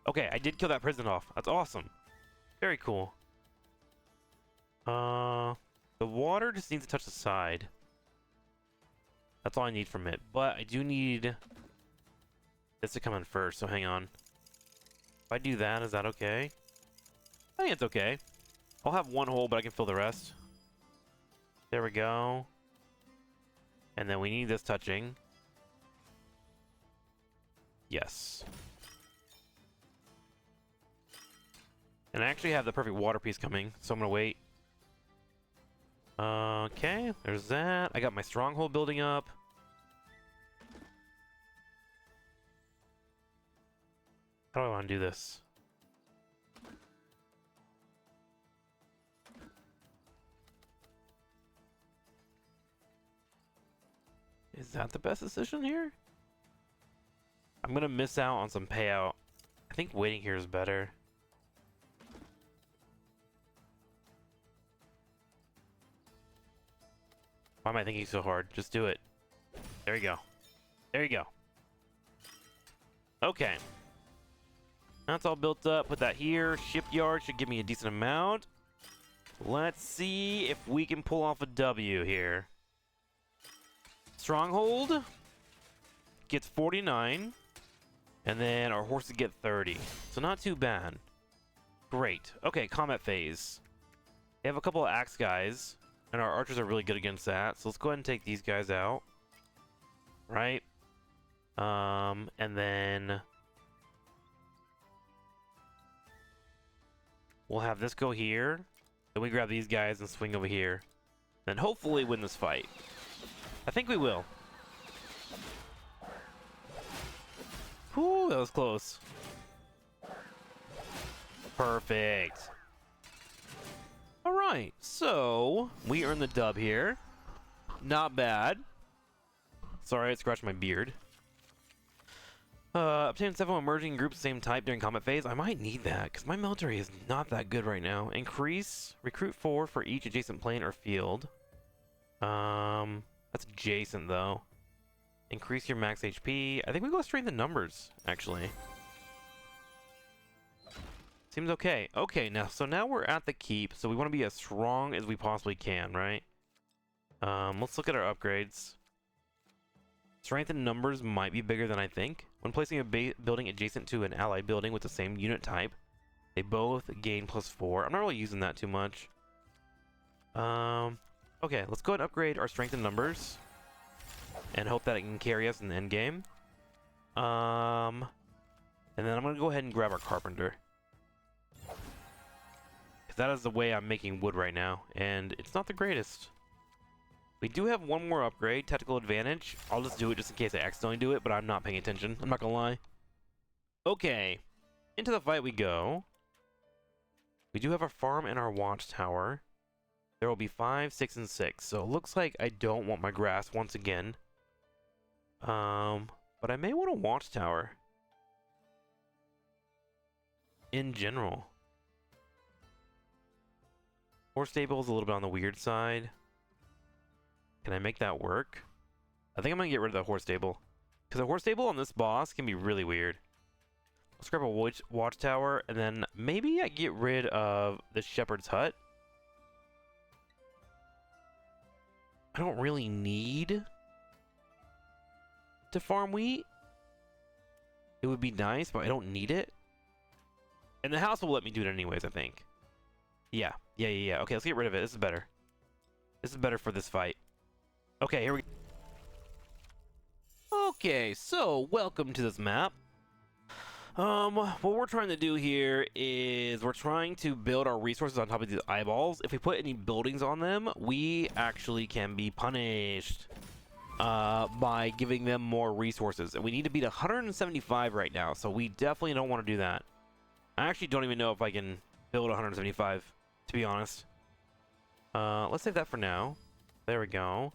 Okay, I did kill that prison off. That's awesome. Very cool. The water just needs to touch the side. That's all I need from it. But I do need this to come in first, so hang on. If I do that, is that okay? I think it's okay. I'll have one hole, but I can fill the rest. There we go. And then we need this touching. Yes. And I actually have the perfect water piece coming, so I'm gonna wait. Okay, there's that. I got my stronghold building up. How do I want to do this? Is that the best decision here? I'm gonna miss out on some payout. I think waiting here is better. Why am I thinking so hard? Just do it. There you go. There you go. Okay. That's all built up. Put that here. Shipyard should give me a decent amount. Let's see if we can pull off a W here. Stronghold gets 49. And then our horses get 30. So not too bad. Great. Okay, combat phase. They have a couple of axe guys. And our archers are really good against that. So let's go ahead and take these guys out. Right? And then we'll have this go here. Then we grab these guys and swing over here. And hopefully win this fight. I think we will. Whew, that was close. Perfect. Alright, so we earned the dub here. Not bad. Sorry, I scratched my beard. Obtain several emerging groups same type during combat phase. I might need that, because my military is not that good right now. Increase, recruit 4 for each adjacent plane or field. That's adjacent, though. Increase your max HP. I think we go straight in numbers, actually. Seems okay. Okay, so now we're at the keep, so we want to be as strong as we possibly can, right? Let's look at our upgrades. Strength in numbers might be bigger than I think. When placing a building adjacent to an allied building with the same unit type, they both gain +4. I'm not really using that too much. Okay, let's go ahead and upgrade our strength in numbers. And hope that it can carry us in the end game. And then I'm going to go ahead and grab our carpenter. That is the way I'm making wood right now, and it's not the greatest. We do have one more upgrade, tactical advantage. I'll just do it just in case I accidentally do it, but I'm not paying attention. I'm not gonna lie. Okay, into the fight we go. We do have our farm and our watchtower. There will be 5, 6, and 6, so it looks like I don't want my grass once again. But I may want a watchtower. In general. Horse stable is a little bit on the weird side. Can I make that work? I think I'm going to get rid of the horse stable. Because a horse stable on this boss can be really weird. Let's grab a watchtower, and then maybe I get rid of the shepherd's hut. I don't really need to farm wheat. It would be nice, but I don't need it. And the house will let me do it anyways, I think. Yeah. Okay, let's get rid of it. This is better. This is better for this fight. Okay, here we go. Okay, so welcome to this map. What we're trying to do here is we're trying to build our resources on top of these eyeballs. If we put any buildings on them, we actually can be punished by giving them more resources. And we need to beat 175 right now, so we definitely don't want to do that. I actually don't even know if I can build 175, to be honest. Let's save that for now. There we go.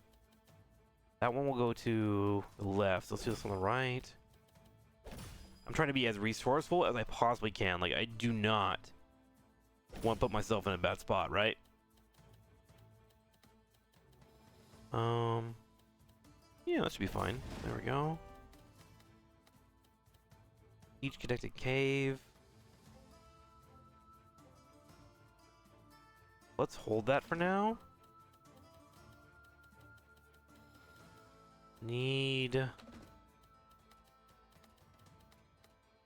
That one will go to the left. Let's do this on the right. I'm trying to be as resourceful as I possibly can. Like, I do not want to put myself in a bad spot, right? Yeah, that should be fine. There we go. Each connected cave. Let's hold that for now. Need...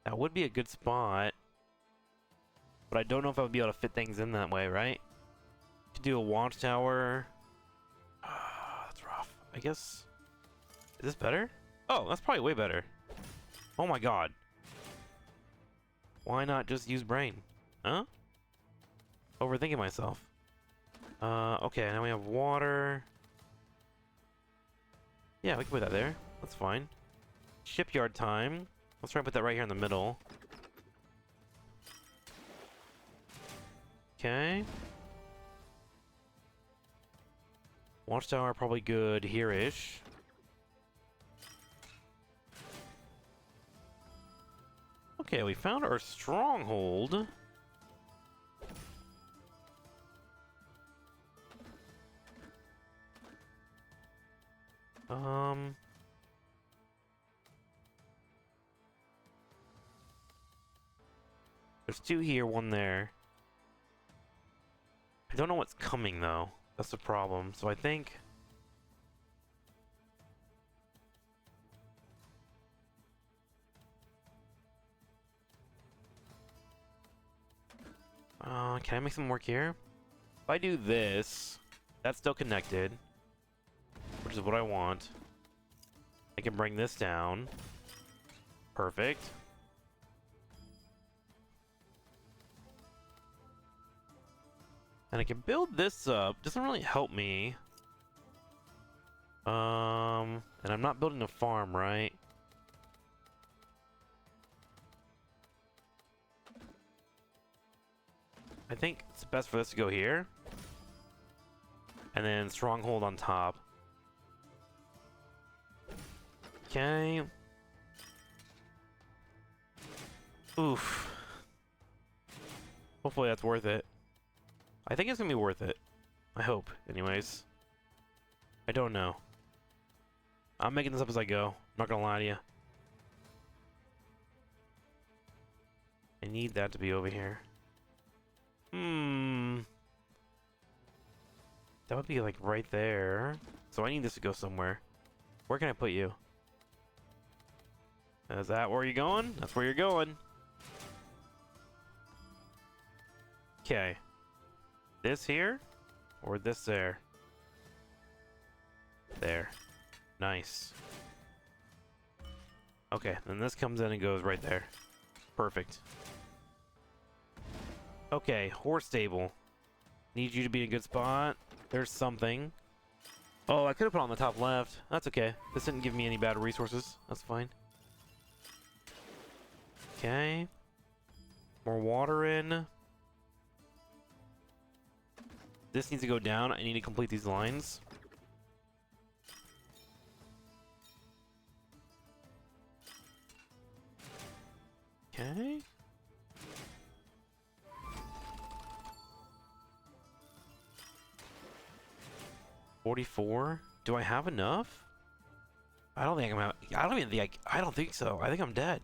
That would be a good spot. But I don't know if I would be able to fit things in that way, right? Could do a watchtower. That's rough. I guess... Is this better? Oh, that's probably way better. Oh my god. Why not just use brain? Huh? Overthinking myself. Okay, now we have water. Yeah, we can put that there. That's fine. Shipyard time. Let's try and put that right here in the middle. Okay. Watchtower probably good here-ish. Okay, we found our stronghold. There's 2 here, 1 there. I don't know what's coming, though. That's the problem. So I think... can I make some work here? If I do this, that's still connected, which is what I want. I can bring this down. Perfect. And I can build this up. Doesn't really help me. And I'm not building a farm, right? I think it's best for this to go here. And then stronghold on top. Okay. Oof. Hopefully that's worth it. I think it's gonna be worth it. I hope, anyways. I don't know. I'm making this up as I go. I'm not gonna lie to you. I need that to be over here. That would be like right there. So I need this to go somewhere. Where can I put you? Is that where you're going? That's where you're going. Okay. This here? Or this there? There. Nice. Okay, then this comes in and goes right there. Perfect. Okay, horse stable. Need you to be in a good spot. There's something. Oh, I could have put it on the top left. That's okay. This didn't give me any bad resources. That's fine. Okay. More water in. This needs to go down. I need to complete these lines. Okay. $44. Do I have enough? I don't think I don't even think I don't think so. I think I'm dead.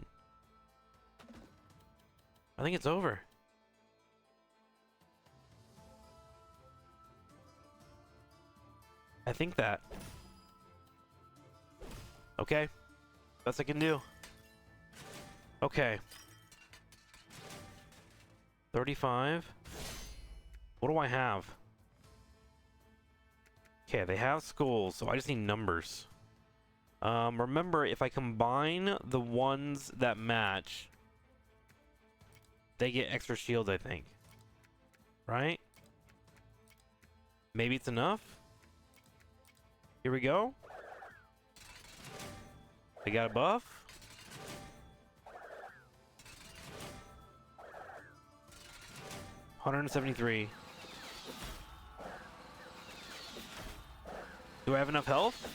I think it's over. I think that. Okay. Best I can do. Okay. 35. What do I have? Okay, they have schools, so I just need numbers. Remember, if I combine the ones that match, they get extra shields, I think. Right? Maybe it's enough? Here we go. They got a buff. $173. Do I have enough health?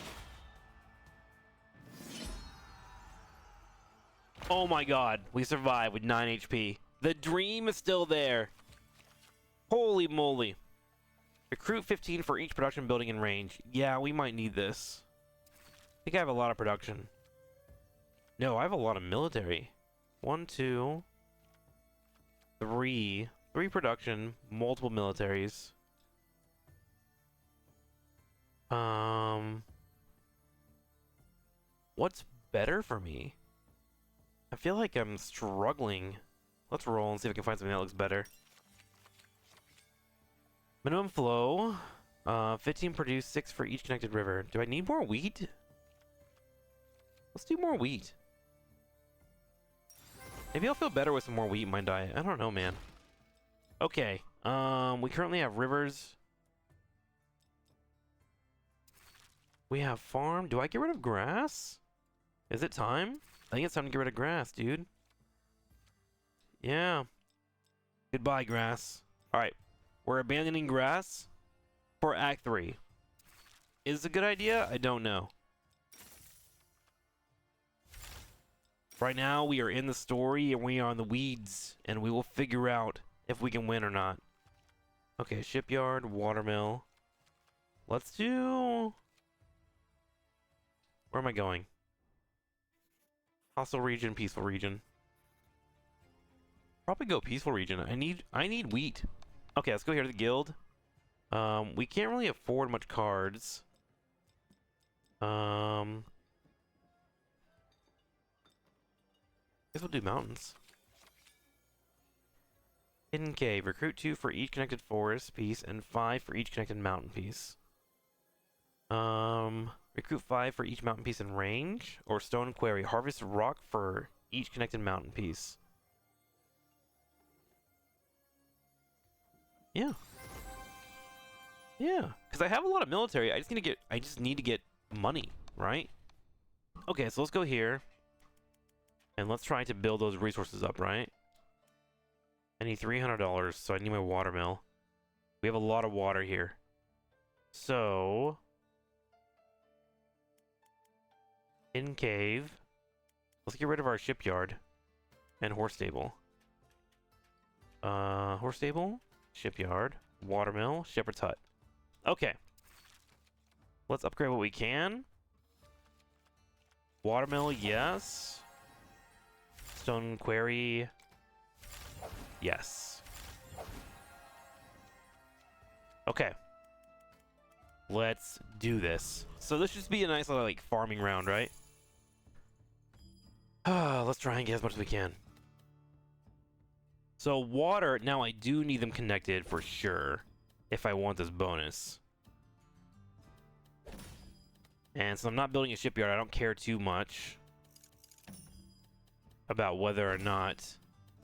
Oh my god, we survived with 9 HP. The dream is still there. Holy moly. Recruit 15 for each production building in range. Yeah, we might need this. I think I have a lot of production. No, I have a lot of military. 1, 2, 3. 3 production, multiple militaries. What's better for me? I feel like I'm struggling. Let's roll and see if I can find something that looks better. Minimum flow. 15 produce, 6 for each connected river. Do I need more wheat? Let's do more wheat. Maybe I'll feel better with some more wheat in my diet. I don't know, man. Okay. We currently have rivers. We have farm. Do I get rid of grass? Is it time? I think it's time to get rid of grass, dude. Yeah. Goodbye, grass. Alright. We're abandoning grass for Act 3. Is it a good idea? I don't know. Right now, we are in the story, and we are in the weeds, and we will figure out if we can win or not. Okay, shipyard, watermill. Let's do... Where am I going? Hostile region, peaceful region. Probably go peaceful region. I need wheat. Okay, let's go here to the guild. We can't really afford much cards. Guess we'll do mountains. Hidden cave. Recruit 2 for each connected forest piece and 5 for each connected mountain piece. Recruit 5 for each mountain piece in range. Or stone quarry. Harvest rock for each connected mountain piece. Yeah. Yeah. Because I have a lot of military. I just need to get money, right? Okay, so let's go here. And let's try to build those resources up, right? I need $300, so I need my watermill. We have a lot of water here. So... in cave. Let's get rid of our shipyard. And horse stable. Horse stable, shipyard, watermill, shepherd's hut. Okay. Let's upgrade what we can. Watermill, yes. Stone quarry, yes. Okay. Let's do this. So this should just be a nice little, like, farming round, right? Let's try and get as much as we can. So water, now I do need them connected for sure, if I want this bonus. And so I'm not building a shipyard, I don't care too much about whether or not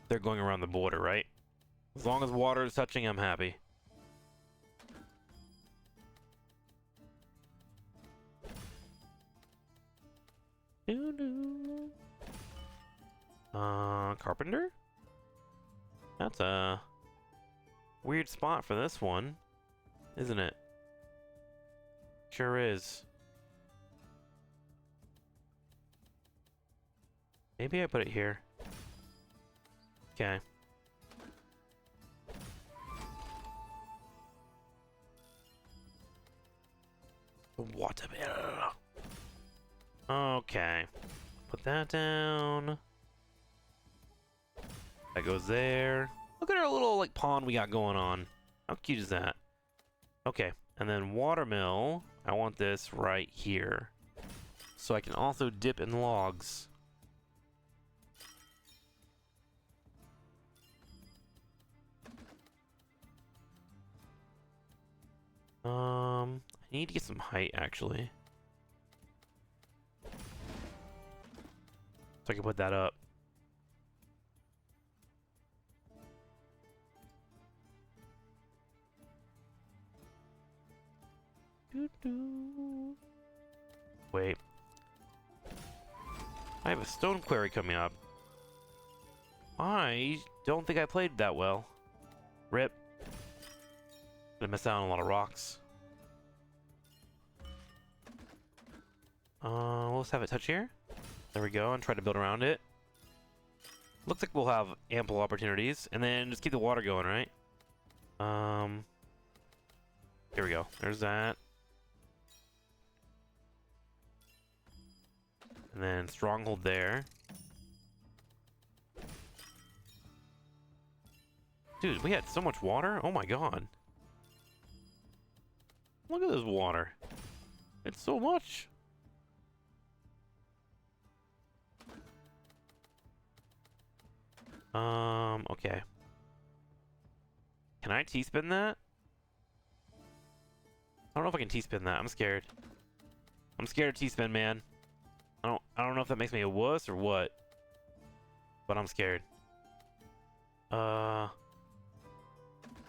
they're going around the border, right? As long as water is touching, I'm happy. Carpenter? That's a weird spot for this one, isn't it? Sure is. Maybe I put it here. Okay. Watermill. Okay. Put that down. That goes there. Look at our little, like, pond we got going on. How cute is that? Okay. And then watermill. I want this right here. So I can also dip in logs. I need to get some height, actually. So I can put that up. Wait. I have a stone quarry coming up. I don't think I played that well. Rip. Gonna miss out on a lot of rocks. Let's have it touch here. There we go, and try to build around it. Looks like we'll have ample opportunities, and then just keep the water going, right? Here we go. There's that. And then stronghold there. Dude, we had so much water. Oh my god. Look at this water. It's so much. Okay. Can I T-spin that? I don't know if I can T-spin that. I'm scared. I'm scared of T-spin, man. I don't know if that makes me a wuss or what. But I'm scared.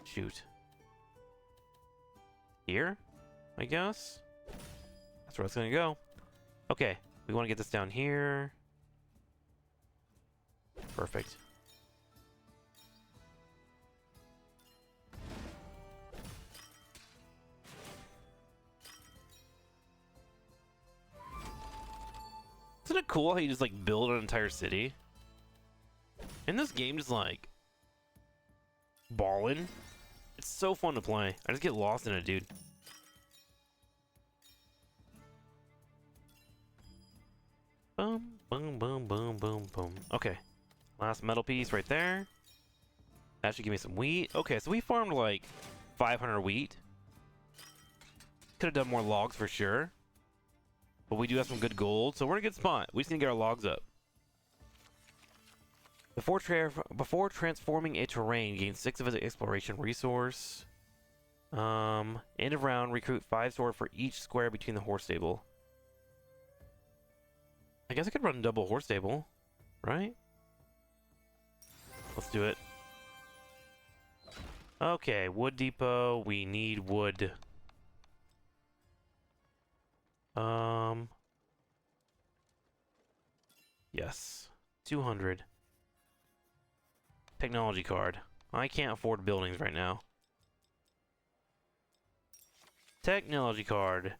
Shoot. Here? I guess? That's where it's gonna go. Okay. We want to get this down here. Perfect. Isn't it cool how you just like build an entire city? And this game just like ballin'. It's so fun to play. I just get lost in it, dude. Boom, boom, boom, boom, boom, boom. Okay. Last metal piece right there. That should give me some wheat. Okay, so we farmed like 500 wheat. Could have done more logs for sure. But we do have some good gold, so we're in a good spot. We just need to get our logs up. Before transforming a terrain, gain 6 of its exploration resource. End of round, recruit 5 sword for each square between the horse stable. I guess I could run double horse stable, right? Let's do it. Okay, wood depot. We need wood. Yes. 200. Technology card. I can't afford buildings right now. Technology card.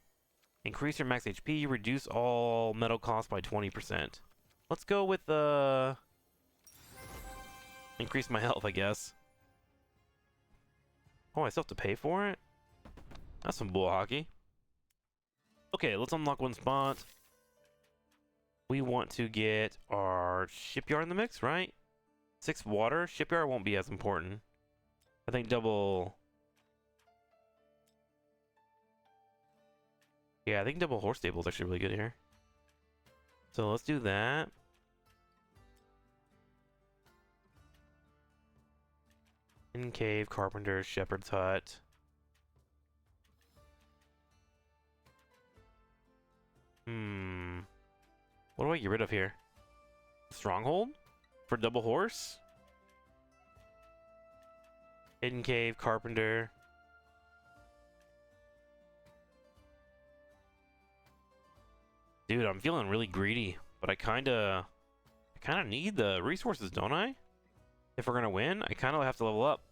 Increase your max HP, reduce all metal costs by 20%. Let's go with, increase my health, I guess. Oh, I still have to pay for it? That's some bull hockey. Okay, let's unlock one spot. We want to get our shipyard in the mix, right? 6 water. Shipyard won't be as important. I think double... Yeah, I think double horse stable is actually really good here. So let's do that. In cave, carpenter, shepherd's hut. What do I get rid of here? Stronghold? For double horse? Hidden cave, carpenter. Dude, I'm feeling really greedy, but I kinda need the resources, don't I? If we're gonna win, I kinda have to level up.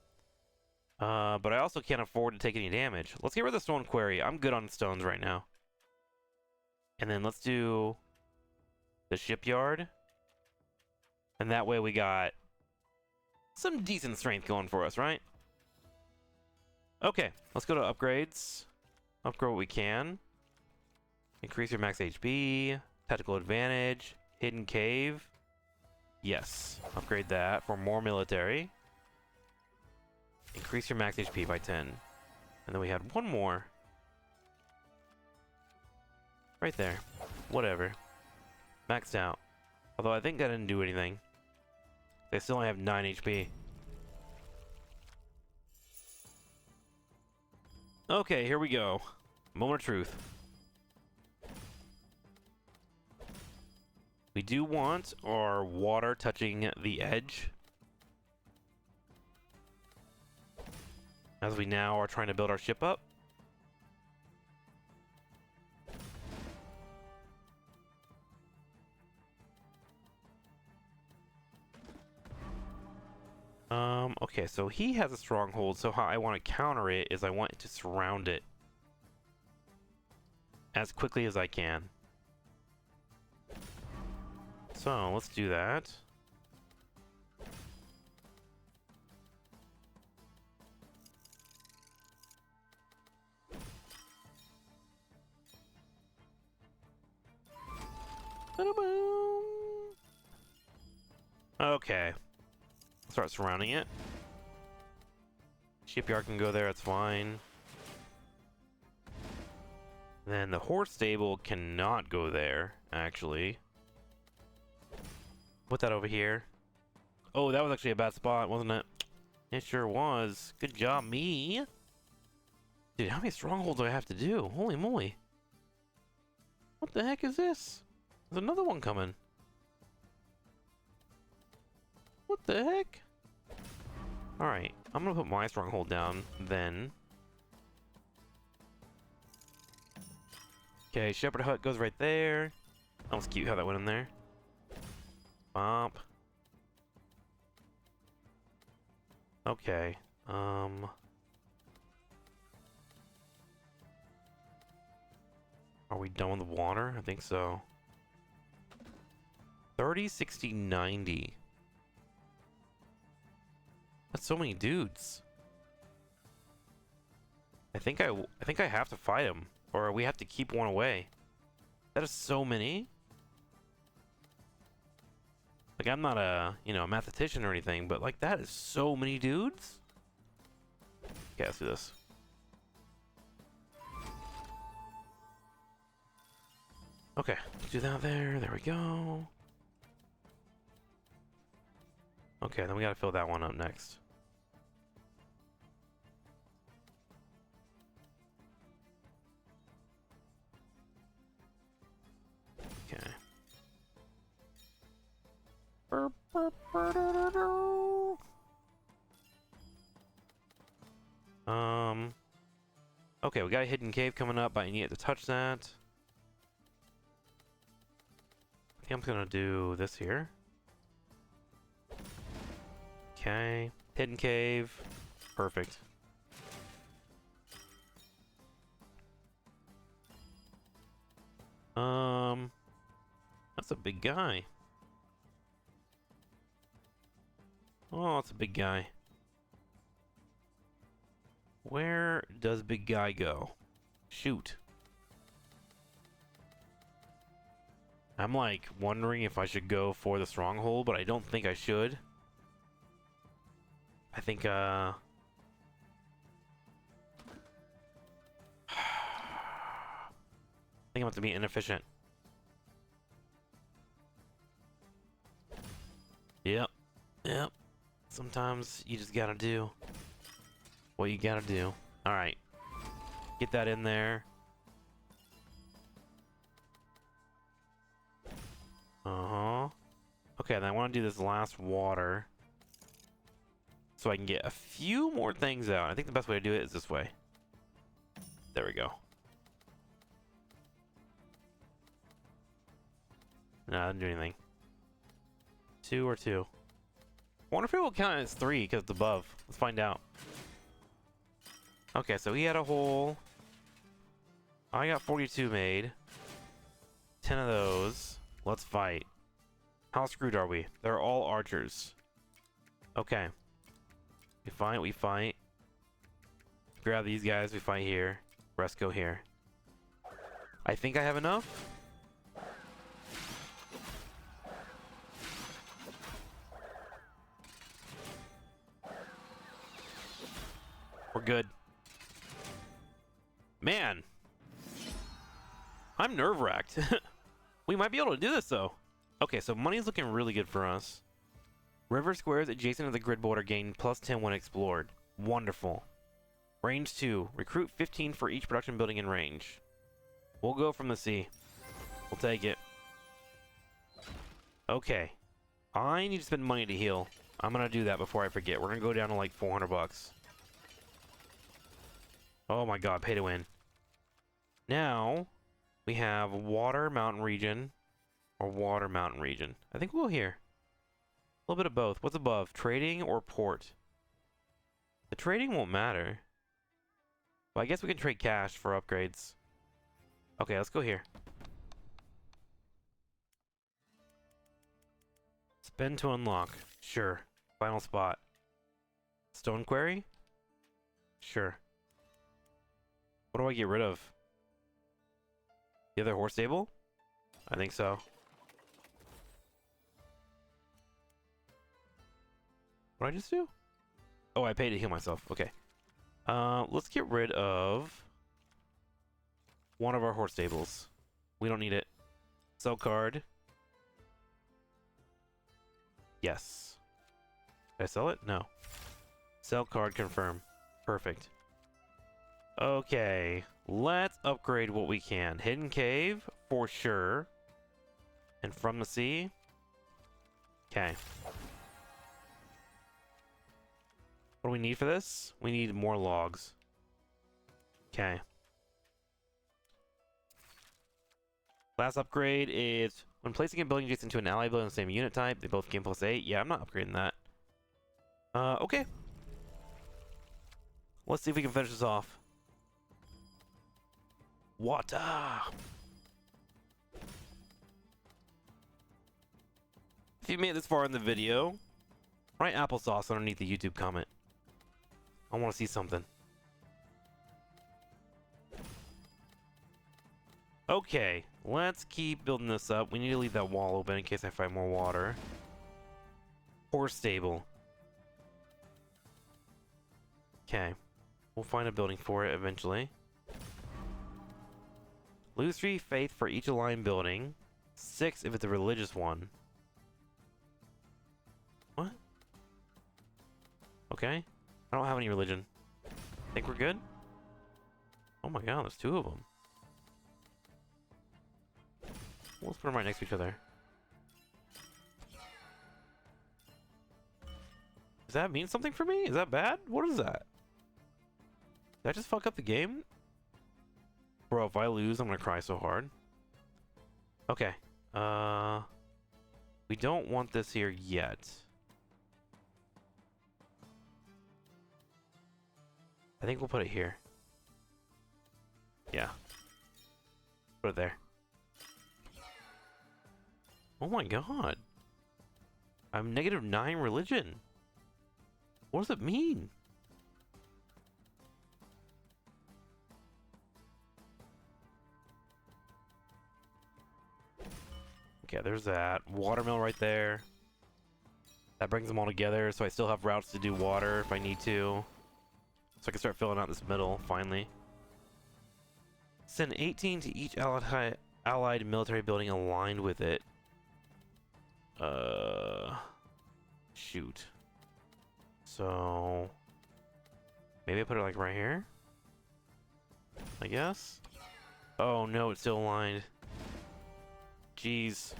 But I also can't afford to take any damage. Let's get rid of the stone quarry. I'm good on stones right now. And then let's do the shipyard. And that way we got some decent strength going for us, right? Okay, let's go to upgrades. Upgrade what we can. Increase your max HP. Tactical advantage. Hidden cave. Yes, upgrade that for more military. Increase your max HP by 10. And then we had one more. Right there. Whatever. Maxed out. Although I think that didn't do anything. They still only have 9 HP. Okay, here we go. Moment of truth. We do want our water touching the edge. As we now are trying to build our ship up. Okay, so he has a stronghold, so how I want to counter it is I want to surround it as quickly as I can. So, let's do that. Okay. Start surrounding it. Shipyard can go there, it's fine. Then the horse stable cannot go there, actually. Put that over here. Oh, that was actually a bad spot, wasn't it? It sure was. Good job, me. Dude, how many strongholds do I have to do? Holy moly. What the heck is this? There's another one coming. What the heck? Alright, I'm gonna put my stronghold down then. Okay, Shepherd Hut goes right there. That was cute how that went in there. Bump. Okay. Are we done with the water? I think so. 30, 60, 90. That's so many dudes. I think I have to fight him, or we have to keep one away. That is so many. Like, I'm not a, a mathematician or anything, but like that is so many dudes. Okay, let's do this. Okay, let's do that there. There we go. Okay, then we gotta fill that one up next. Okay. Okay, we got a hidden cave coming up, but I need to touch that. I think I'm gonna do this here. Okay, hidden cave, perfect. That's a big guy. Oh, that's a big guy. Where does big guy go? Shoot. I'm like wondering if I should go for the stronghold, but I don't think I should. I think I think I'm about to be inefficient. Yep. Yep. Sometimes you just gotta do what you gotta do. Alright. Get that in there. Uh-huh. Okay, then I want to do this last water. So I can get a few more things out. I think the best way to do it is this way. There we go. No, I didn't do anything. 2 or 2. I wonder if it will count as 3 because it's above. Let's find out. Okay, so he had a hole. I got 42 made. 10 of those. Let's fight. How screwed are we? They're all archers. Okay. We fight, we fight. Grab these guys, we fight here. Rest go here. I think I have enough. We're good. Man. I'm nerve-wracked. We might be able to do this, though. Okay, so money's looking really good for us. River squares adjacent to the grid border gain +10 when explored. Wonderful. Range 2. Recruit 15 for each production building in range. We'll go from the sea. We'll take it. Okay. I need to spend money to heal. I'm gonna do that before I forget. We're gonna go down to like 400 bucks. Oh my god, pay to win. Now, we have water mountain region or water mountain region. I think we'll go here. A little bit of both. What's above? Trading or port? The trading won't matter. Well, I guess we can trade cash for upgrades. Okay, let's go here. Spend to unlock. Sure. Final spot. Stone quarry? Sure. What do I get rid of? The other horse stable? I think so. What did I just do? Oh, I paid to heal myself. Okay. Let's get rid of one of our horse stables. We don't need it. Sell card. Yes. Did I sell it? No. Sell card, confirm. Perfect. Okay, let's upgrade what we can. Hidden cave, for sure. And from the sea. Okay. What do we need for this? We need more logs. Okay. Last upgrade is when placing a building adjacent to an ally building of the same unit type, they both gain +8. Yeah, I'm not upgrading that. Okay. Let's see if we can finish this off. Water! If you made it this far in the video, write applesauce underneath the YouTube comment. I want to see something. Okay, let's keep building this up. We need to leave that wall open in case I find more water. Horse stable. Okay, we'll find a building for it eventually. Lose 3 faith for each aligned building. 6 if it's a religious one. What? Okay. I don't have any religion. Think we're good? Oh my god, there's 2 of them. Let's put them right next to each other. Does that mean something for me? Is that bad? What is that? Did I just fuck up the game? Bro, if I lose, I'm gonna cry so hard. Okay. We don't want this here yet. I think we'll put it here. Yeah. Put it there. Oh my god. I'm -9 religion. What does it mean? Okay, there's that. Watermill right there. That brings them all together, so I still have routes to do water if I need to. So I can start filling out this middle, finally. Send 18 to each allied military building aligned with it. Shoot. So... maybe I put it like right here? I guess? Oh no, it's still aligned. Jeez.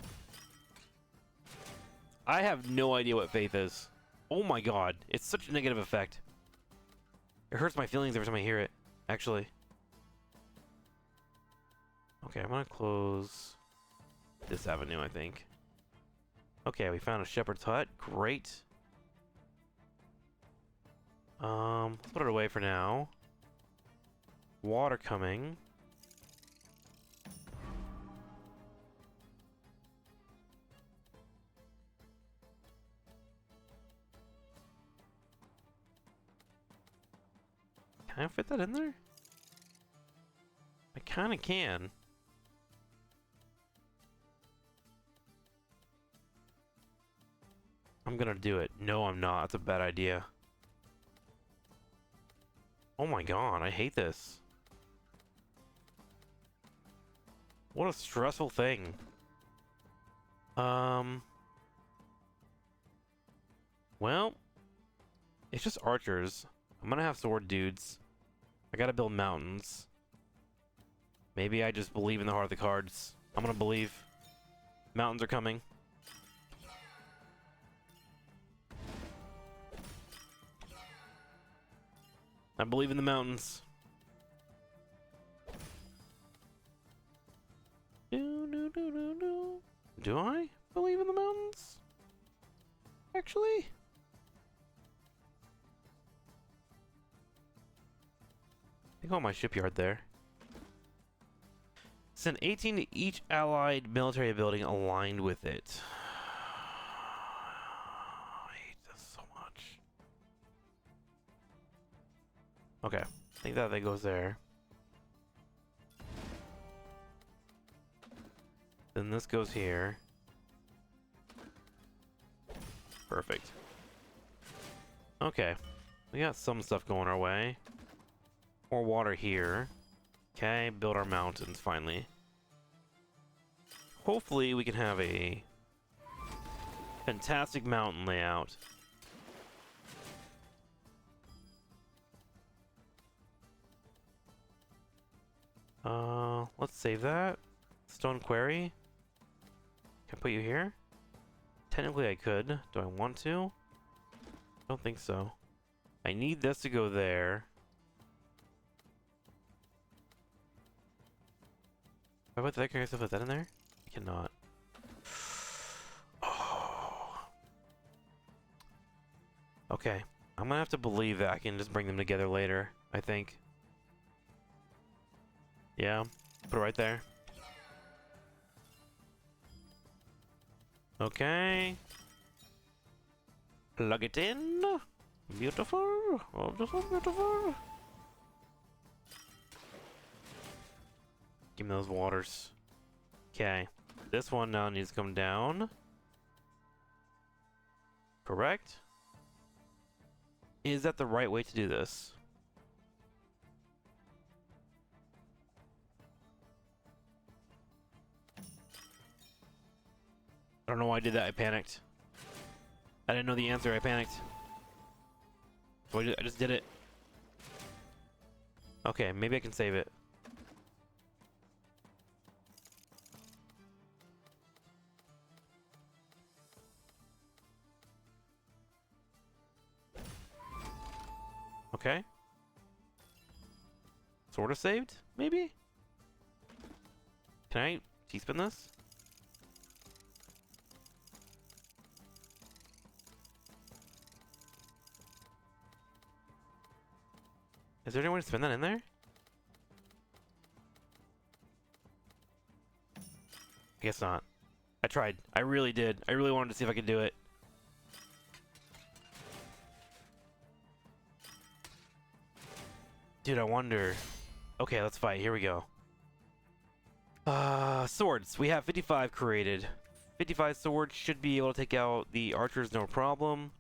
I have no idea what faith is. Oh my god, it's such a negative effect. It hurts my feelings every time I hear it, actually. Okay, I'm gonna close this avenue, I think. Okay, we found a shepherd's hut. Great. Let's put it away for now. Water coming. Can I fit that in there? I kind of can. I'm gonna do it. No, I'm not. That's a bad idea. Oh my god, I hate this. What a stressful thing. Well, it's just archers. I'm gonna have sword dudes. I gotta build mountains. Maybe I just believe in the heart of the cards. I'm gonna believe. Mountains are coming. I believe in the mountains. Do I believe in the mountains? Actually? I think on my shipyard there. Send 18 to each allied military building aligned with it. I hate this so much. Okay, I think that goes there. Then this goes here. Perfect. Okay, we got some stuff going our way. More water here. Okay, build our mountains finally. Hopefully we can have a fantastic mountain layout. Let's save that. Stone quarry. Can I put you here? Technically I could. Do I want to? Don't think so. I need this to go there. How about that? Can I still put that in there? I cannot. Oh. Okay. I'm gonna have to believe that I can just bring them together later, I think. Yeah. Put it right there. Okay. Plug it in. Beautiful. Oh, beautiful, beautiful. Give me those waters. Okay. This one now needs to come down. Correct? Is that the right way to do this? I don't know why I did that. I panicked. I didn't know the answer. I panicked. So I just did it. Okay, maybe I can save it. Okay. Sort of saved, maybe? Can I T-spin this? Is there any way to spin that in there? I guess not. I tried. I really did. I really wanted to see if I could do it. Dude, I wonder. Okay, let's fight. Here we go. Swords. We have 55 created. 55 swords should be able to take out the archers, no problem.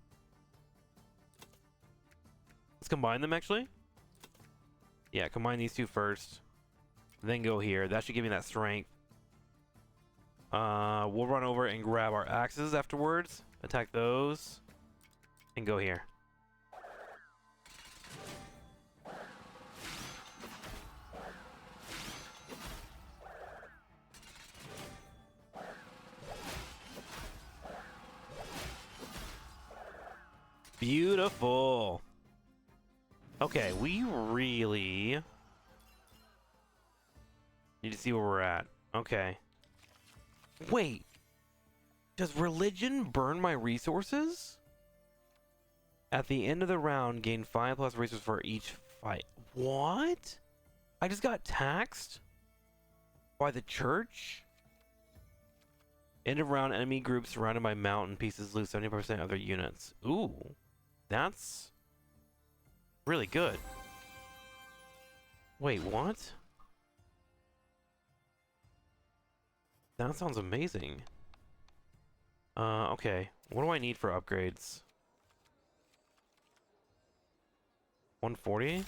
Let's combine them, actually. Yeah, combine these two first. Then go here. That should give me that strength. We'll run over and grab our axes afterwards. Attack those. And go here. Beautiful. Okay, we really need to see where we're at. Okay. Wait. Does religion burn my resources? At the end of the round, gain 5+ resources for each fight. What? I just got taxed? By the church? End of round, enemy groups surrounded by mountain pieces lose 70% of their units. Ooh. That's really good. Wait, what? That sounds amazing. Okay. What do I need for upgrades? 140?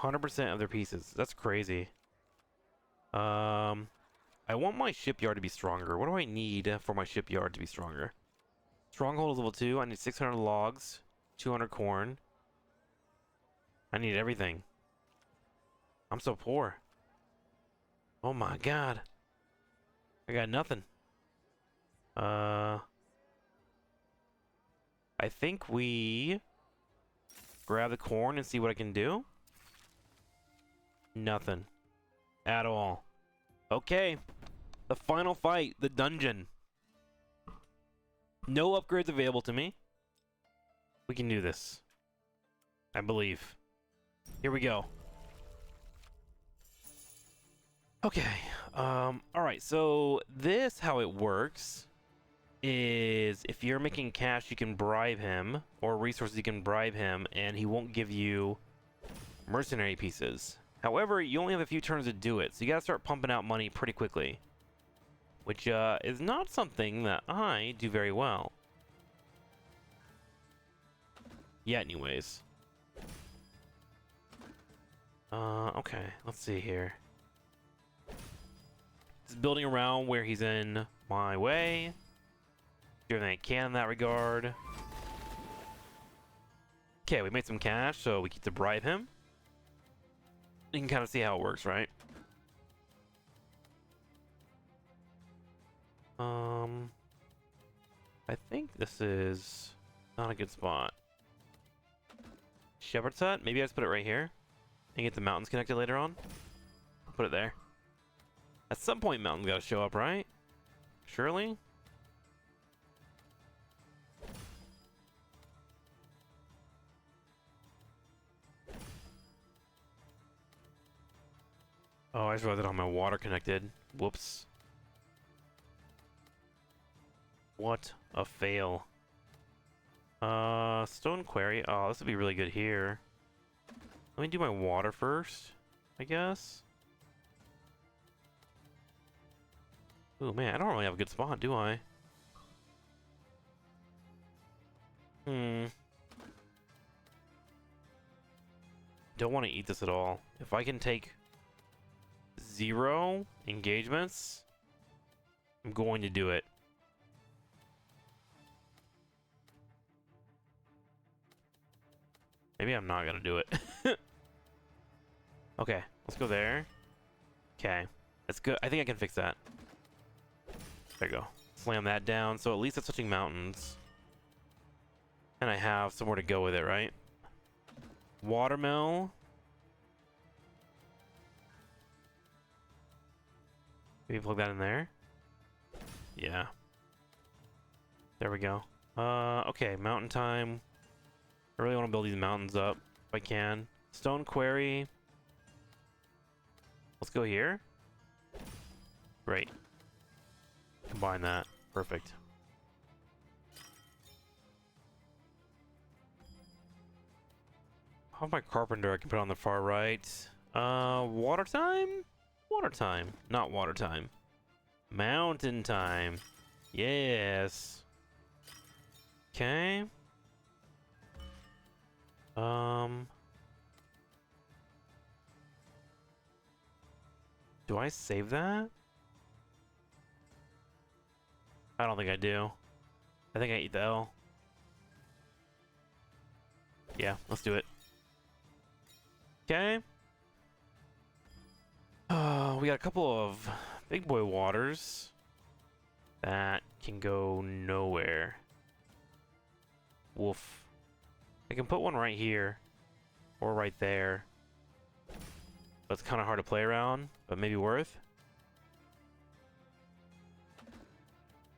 100% of their pieces. That's crazy. I want my shipyard to be stronger. What do I need for my shipyard to be stronger? Stronghold is level 2. I need 600 logs, 200 corn. I need everything. I'm so poor. Oh my god. I got nothing. I think we grab the corn and see what I can do. Nothing. At all. Okay. The final fight. The dungeon. No upgrades available to me. We can do this. I believe. Here we go. Okay. Alright, so this, how it works, is if you're making cash, you can bribe him, or resources, you can bribe him, and he won't give you mercenary pieces. However, you only have a few turns to do it, so you gotta start pumping out money pretty quickly. Which, is not something that I do very well. Yeah, anyways. Okay, let's see here. Just building around where he's in my way. Do everything I can in that regard. Okay, we made some cash, so we get to bribe him. You can kind of see how it works, right? I think this is not a good spot. Shepherd's Hut? Maybe I just put it right here and get the mountains connected later on. I'll put it there. At some point, mountains gotta show up, right? Surely? Oh, I just realized I don't have my water connected. Whoops. What a fail. Stone quarry. Oh, this would be really good here. Let me do my water first, I guess. Oh man, I don't really have a good spot, do I? Don't want to eat this at all. If I can take 0 engagements, I'm going to do it. Maybe I'm not gonna do it. Okay, let's go there. Okay, that's good. I think I can fix that. There you go. Slam that down, so at least it's touching mountains. And I have somewhere to go with it, right? Watermill. Maybe plug that in there. Yeah. There we go. Okay, mountain time. I really want to build these mountains up if I can. Stone quarry. Let's go here. Great. Combine that. Perfect. How my carpenter I can put on the far right? Water time? Water time. Not water time. Mountain time. Yes. Okay. Do I save that? I don't think I do. I think I eat the L. Yeah, let's do it. Okay. We got a couple of big boy waters that can go nowhere. Woof. I can put one right here or right there. But it's kind of hard to play around, but maybe worth.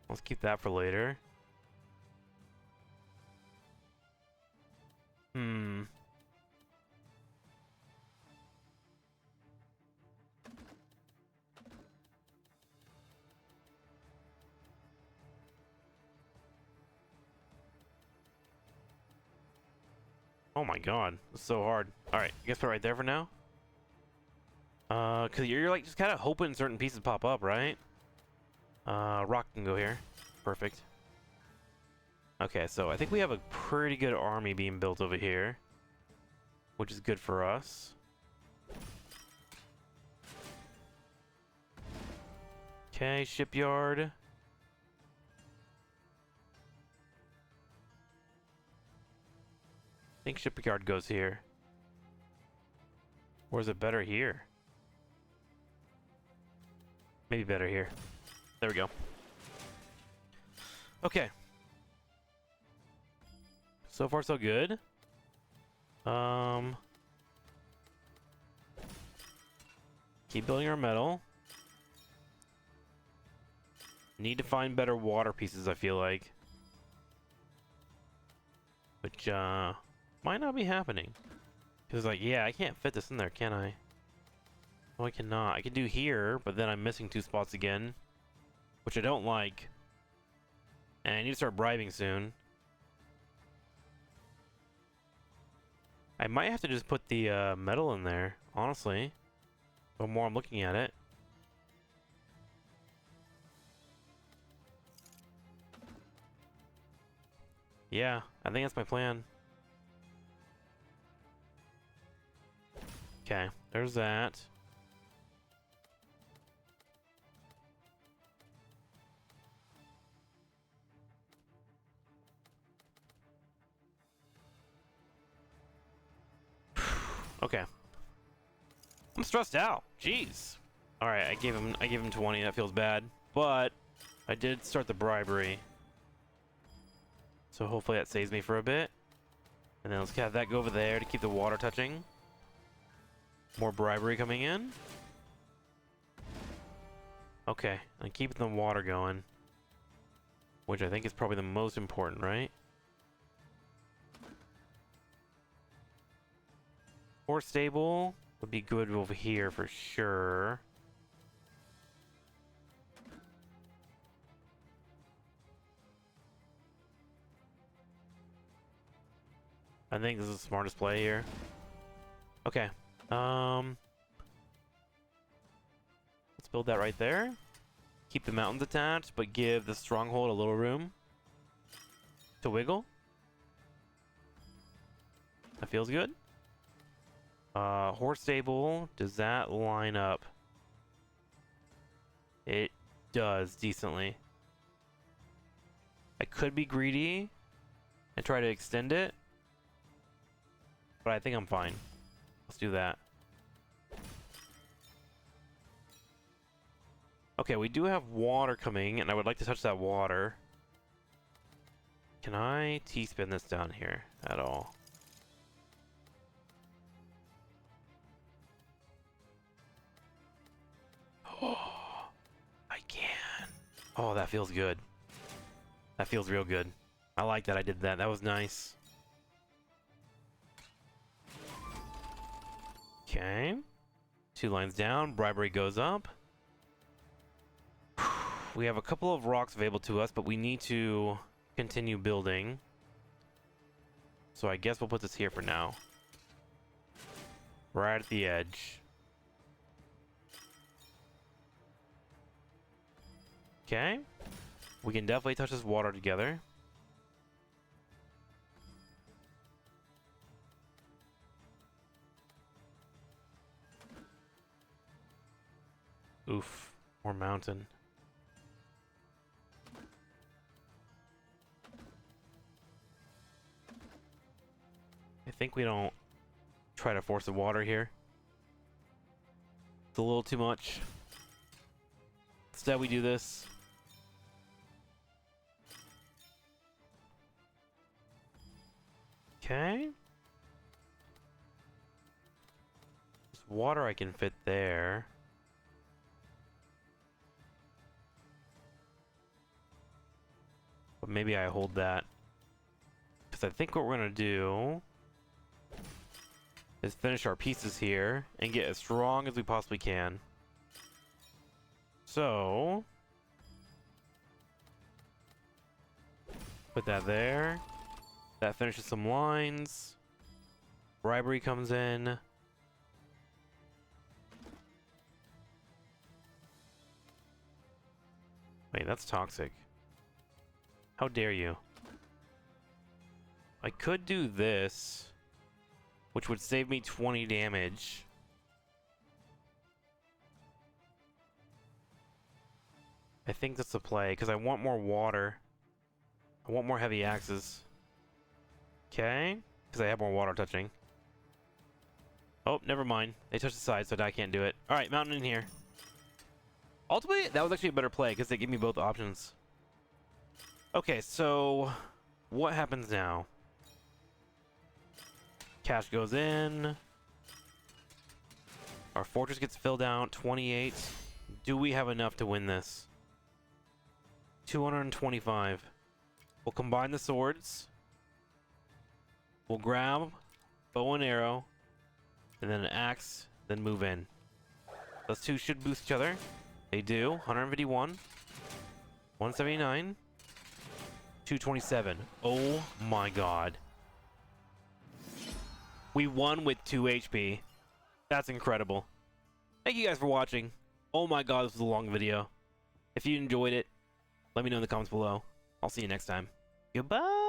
Let's keep that for later. Oh my god, it's so hard. Alright, I guess put it right there for now. Cause you're like just kind of hoping certain pieces pop up, right? Rock can go here. Perfect. Okay, so I think we have a pretty good army being built over here, which is good for us. Okay, shipyard. I think shipyard goes here. Or is it better here? Maybe better here. There we go. Okay. So far, so good. Keep building our metal. Need to find better water pieces, I feel like. Which, might not be happening. Because, like, yeah, I can't fit this in there, can I? No, I cannot. I can do here, but then I'm missing 2 spots again. Which I don't like. And I need to start bribing soon. I might have to just put the metal in there, honestly. The more I'm looking at it. Yeah, I think that's my plan. Okay, there's that. Okay. I'm stressed out. Jeez. All right, I gave him 20. That feels bad, but I did start the bribery, so hopefully that saves me for a bit. And then let's have that go over there to keep the water touching. More bribery coming in. Okay, and keeping the water going, which I think is probably the most important, right? Horse stable would be good over here for sure. I think this is the smartest play here. Okay. Let's build that right there. Keep the mountains attached, but give the stronghold a little room to wiggle. That feels good. Horse stable, does that line up? It does decently. I could be greedy and try to extend it, but I think I'm fine. Let's do that. Okay, we do have water coming, and I would like to touch that water. Can I T-spin this down here at all? Oh, I can. Oh, that feels good. That feels real good. I like that I did that. That was nice. Okay. 2 lines down. Bribery goes up. We have a couple of rocks available to us, but we need to continue building. So I guess we'll put this here for now. Right at the edge. Okay. We can definitely touch this water together. Oof. More mountain. I think we don't try to force the water here. It's a little too much. Instead, we do this. Okay. This water I can fit there. But maybe I hold that. Because I think what we're going to do is finish our pieces here and get as strong as we possibly can. So, put that there. That finishes some lines. Bribery comes in. Wait, that's toxic. How dare you? I could do this, which would save me 20 damage. I think that's the play, because I want more water. I want more heavy axes. Okay, because I have more water touching. Oh, never mind. They touched the side, so I can't do it. Alright, mountain in here. Ultimately, that was actually a better play, because they gave me both options. Okay, so what happens now? Cash goes in. Our fortress gets filled out. 28. Do we have enough to win this? 225. We'll combine the swords. We'll grab bow and arrow, and then an axe, then move in. Those two should boost each other. They do. 151. 179. 227. Oh my god. We won with 2 HP. That's incredible. Thank you guys for watching. Oh my god, this was a long video. If you enjoyed it, let me know in the comments below. I'll see you next time. Goodbye!